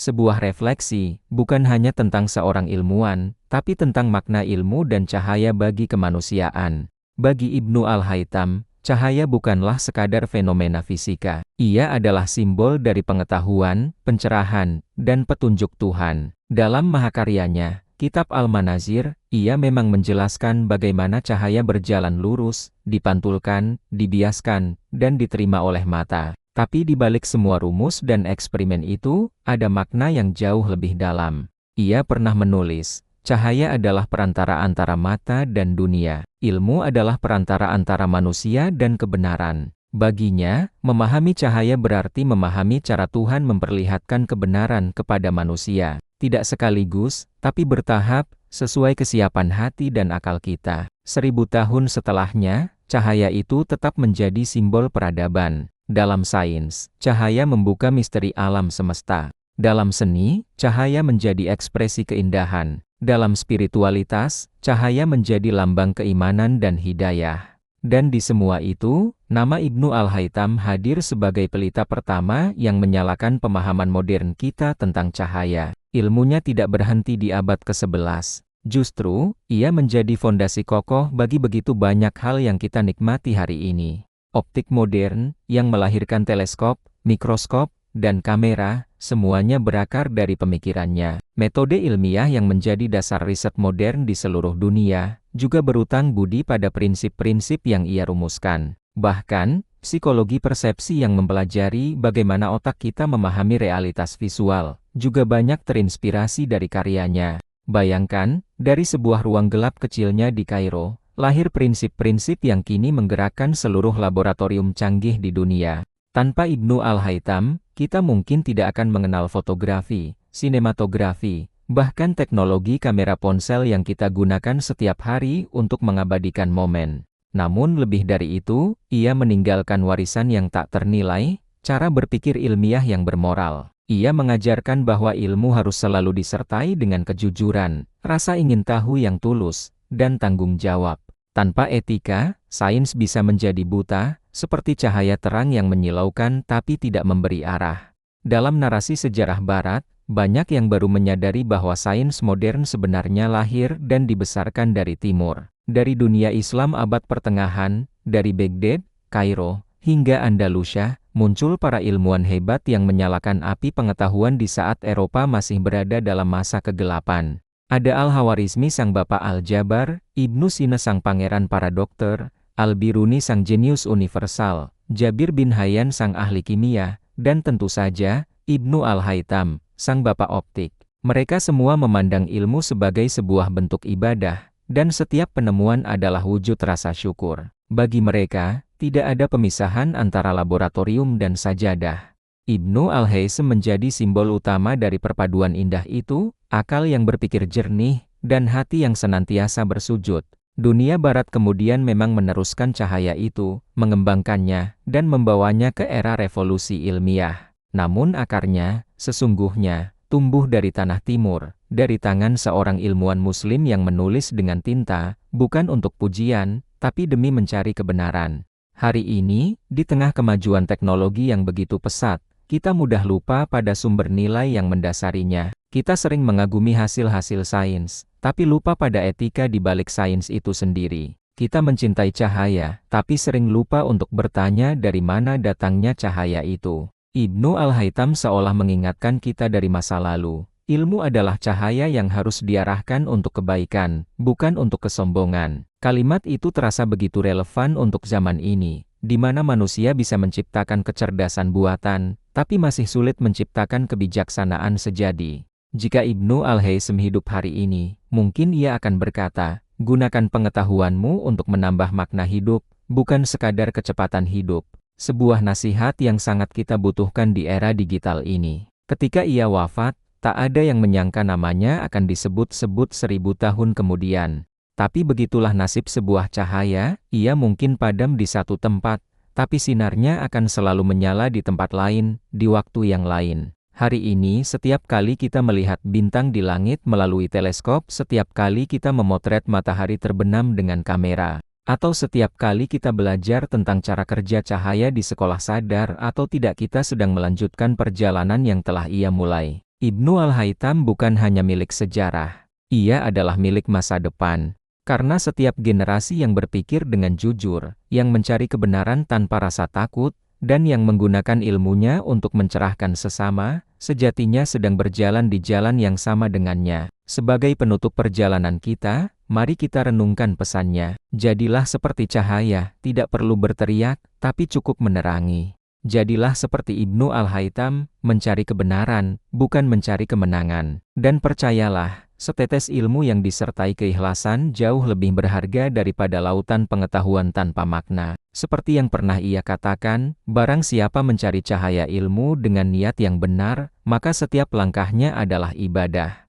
Sebuah refleksi, bukan hanya tentang seorang ilmuwan, tapi tentang makna ilmu dan cahaya bagi kemanusiaan. Bagi Ibnu Al-Haytham, cahaya bukanlah sekadar fenomena fisika. Ia adalah simbol dari pengetahuan, pencerahan, dan petunjuk Tuhan. Dalam mahakaryanya, Kitab Al-Manazir, ia memang menjelaskan bagaimana cahaya berjalan lurus, dipantulkan, dibiaskan, dan diterima oleh mata. Tapi di balik semua rumus dan eksperimen itu, ada makna yang jauh lebih dalam. Ia pernah menulis, Cahaya adalah perantara antara mata dan dunia. Ilmu adalah perantara antara manusia dan kebenaran. Baginya, memahami cahaya berarti memahami cara Tuhan memperlihatkan kebenaran kepada manusia. Tidak sekaligus, tapi bertahap, sesuai kesiapan hati dan akal kita. 1000 tahun setelahnya, cahaya itu tetap menjadi simbol peradaban. Dalam sains, cahaya membuka misteri alam semesta. Dalam seni, cahaya menjadi ekspresi keindahan. Dalam spiritualitas, cahaya menjadi lambang keimanan dan hidayah. Dan di semua itu, nama Ibnu Al-Haytham hadir sebagai pelita pertama yang menyalakan pemahaman modern kita tentang cahaya. Ilmunya tidak berhenti di abad ke-11. Justru, ia menjadi fondasi kokoh bagi begitu banyak hal yang kita nikmati hari ini. Optik modern, yang melahirkan teleskop, mikroskop, dan kamera, semuanya berakar dari pemikirannya. Metode ilmiah yang menjadi dasar riset modern di seluruh dunia, juga berutang budi pada prinsip-prinsip yang ia rumuskan. Bahkan, psikologi persepsi yang mempelajari bagaimana otak kita memahami realitas visual, juga banyak terinspirasi dari karyanya. Bayangkan, dari sebuah ruang gelap kecilnya di Kairo, lahir prinsip-prinsip yang kini menggerakkan seluruh laboratorium canggih di dunia. Tanpa Ibnu Al-Haytham, kita mungkin tidak akan mengenal fotografi, sinematografi, bahkan teknologi kamera ponsel yang kita gunakan setiap hari untuk mengabadikan momen. Namun lebih dari itu, ia meninggalkan warisan yang tak ternilai, cara berpikir ilmiah yang bermoral. Ia mengajarkan bahwa ilmu harus selalu disertai dengan kejujuran, rasa ingin tahu yang tulus, dan tanggung jawab. Tanpa etika, sains bisa menjadi buta, seperti cahaya terang yang menyilaukan tapi tidak memberi arah. Dalam narasi sejarah Barat, banyak yang baru menyadari bahwa sains modern sebenarnya lahir dan dibesarkan dari Timur. Dari dunia Islam abad pertengahan, dari Baghdad, Kairo, hingga Andalusia, muncul para ilmuwan hebat yang menyalakan api pengetahuan di saat Eropa masih berada dalam masa kegelapan. Ada Al-Hawarizmi sang bapak Al-Jabar, Ibnu Sina sang pangeran para dokter, Al-Biruni sang jenius universal, Jabir bin Hayyan sang ahli kimia, dan tentu saja, Ibnu Al-Haytham, sang bapak optik. Mereka semua memandang ilmu sebagai sebuah bentuk ibadah, dan setiap penemuan adalah wujud rasa syukur. Bagi mereka, tidak ada pemisahan antara laboratorium dan sajadah. Ibnu Al-Haytham menjadi simbol utama dari perpaduan indah itu, akal yang berpikir jernih, dan hati yang senantiasa bersujud. Dunia Barat kemudian memang meneruskan cahaya itu, mengembangkannya, dan membawanya ke era revolusi ilmiah. Namun akarnya, sesungguhnya, tumbuh dari tanah timur, dari tangan seorang ilmuwan muslim yang menulis dengan tinta, bukan untuk pujian, tapi demi mencari kebenaran. Hari ini, di tengah kemajuan teknologi yang begitu pesat, kita mudah lupa pada sumber nilai yang mendasarinya. Kita sering mengagumi hasil-hasil sains, tapi lupa pada etika di balik sains itu sendiri. Kita mencintai cahaya, tapi sering lupa untuk bertanya dari mana datangnya cahaya itu. Ibnu Al-Haytham seolah mengingatkan kita dari masa lalu. Ilmu adalah cahaya yang harus diarahkan untuk kebaikan, bukan untuk kesombongan. Kalimat itu terasa begitu relevan untuk zaman ini, di mana manusia bisa menciptakan kecerdasan buatan, tapi masih sulit menciptakan kebijaksanaan sejati. Jika Ibnu Al-Haytham hidup hari ini, mungkin ia akan berkata, gunakan pengetahuanmu untuk menambah makna hidup, bukan sekadar kecepatan hidup. Sebuah nasihat yang sangat kita butuhkan di era digital ini. Ketika ia wafat, tak ada yang menyangka namanya akan disebut-sebut 1000 tahun kemudian. Tapi begitulah nasib sebuah cahaya, ia mungkin padam di satu tempat, tapi sinarnya akan selalu menyala di tempat lain, di waktu yang lain. Hari ini setiap kali kita melihat bintang di langit melalui teleskop, setiap kali kita memotret matahari terbenam dengan kamera, atau setiap kali kita belajar tentang cara kerja cahaya di sekolah, sadar atau tidak kita sedang melanjutkan perjalanan yang telah ia mulai. Ibnu Al-Haytham bukan hanya milik sejarah, ia adalah milik masa depan. Karena setiap generasi yang berpikir dengan jujur, yang mencari kebenaran tanpa rasa takut, dan yang menggunakan ilmunya untuk mencerahkan sesama, sejatinya sedang berjalan di jalan yang sama dengannya. Sebagai penutup perjalanan kita, mari kita renungkan pesannya. Jadilah seperti cahaya, tidak perlu berteriak, tapi cukup menerangi. Jadilah seperti Ibnu Al-Haytham, mencari kebenaran, bukan mencari kemenangan. Dan percayalah, Setetes ilmu yang disertai keikhlasan jauh lebih berharga daripada lautan pengetahuan tanpa makna. Seperti yang pernah ia katakan, barang siapa mencari cahaya ilmu dengan niat yang benar, maka setiap langkahnya adalah ibadah.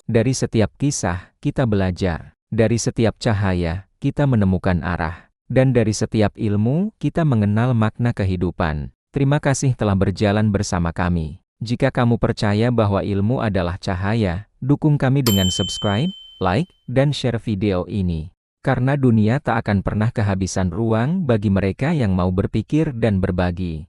Dari setiap kisah, kita belajar. Dari setiap cahaya, kita menemukan arah. Dan dari setiap ilmu, kita mengenal makna kehidupan. Terima kasih telah berjalan bersama kami. Jika kamu percaya bahwa ilmu adalah cahaya, dukung kami dengan subscribe, like, dan share video ini. Karena dunia tak akan pernah kehabisan ruang bagi mereka yang mau berpikir dan berbagi.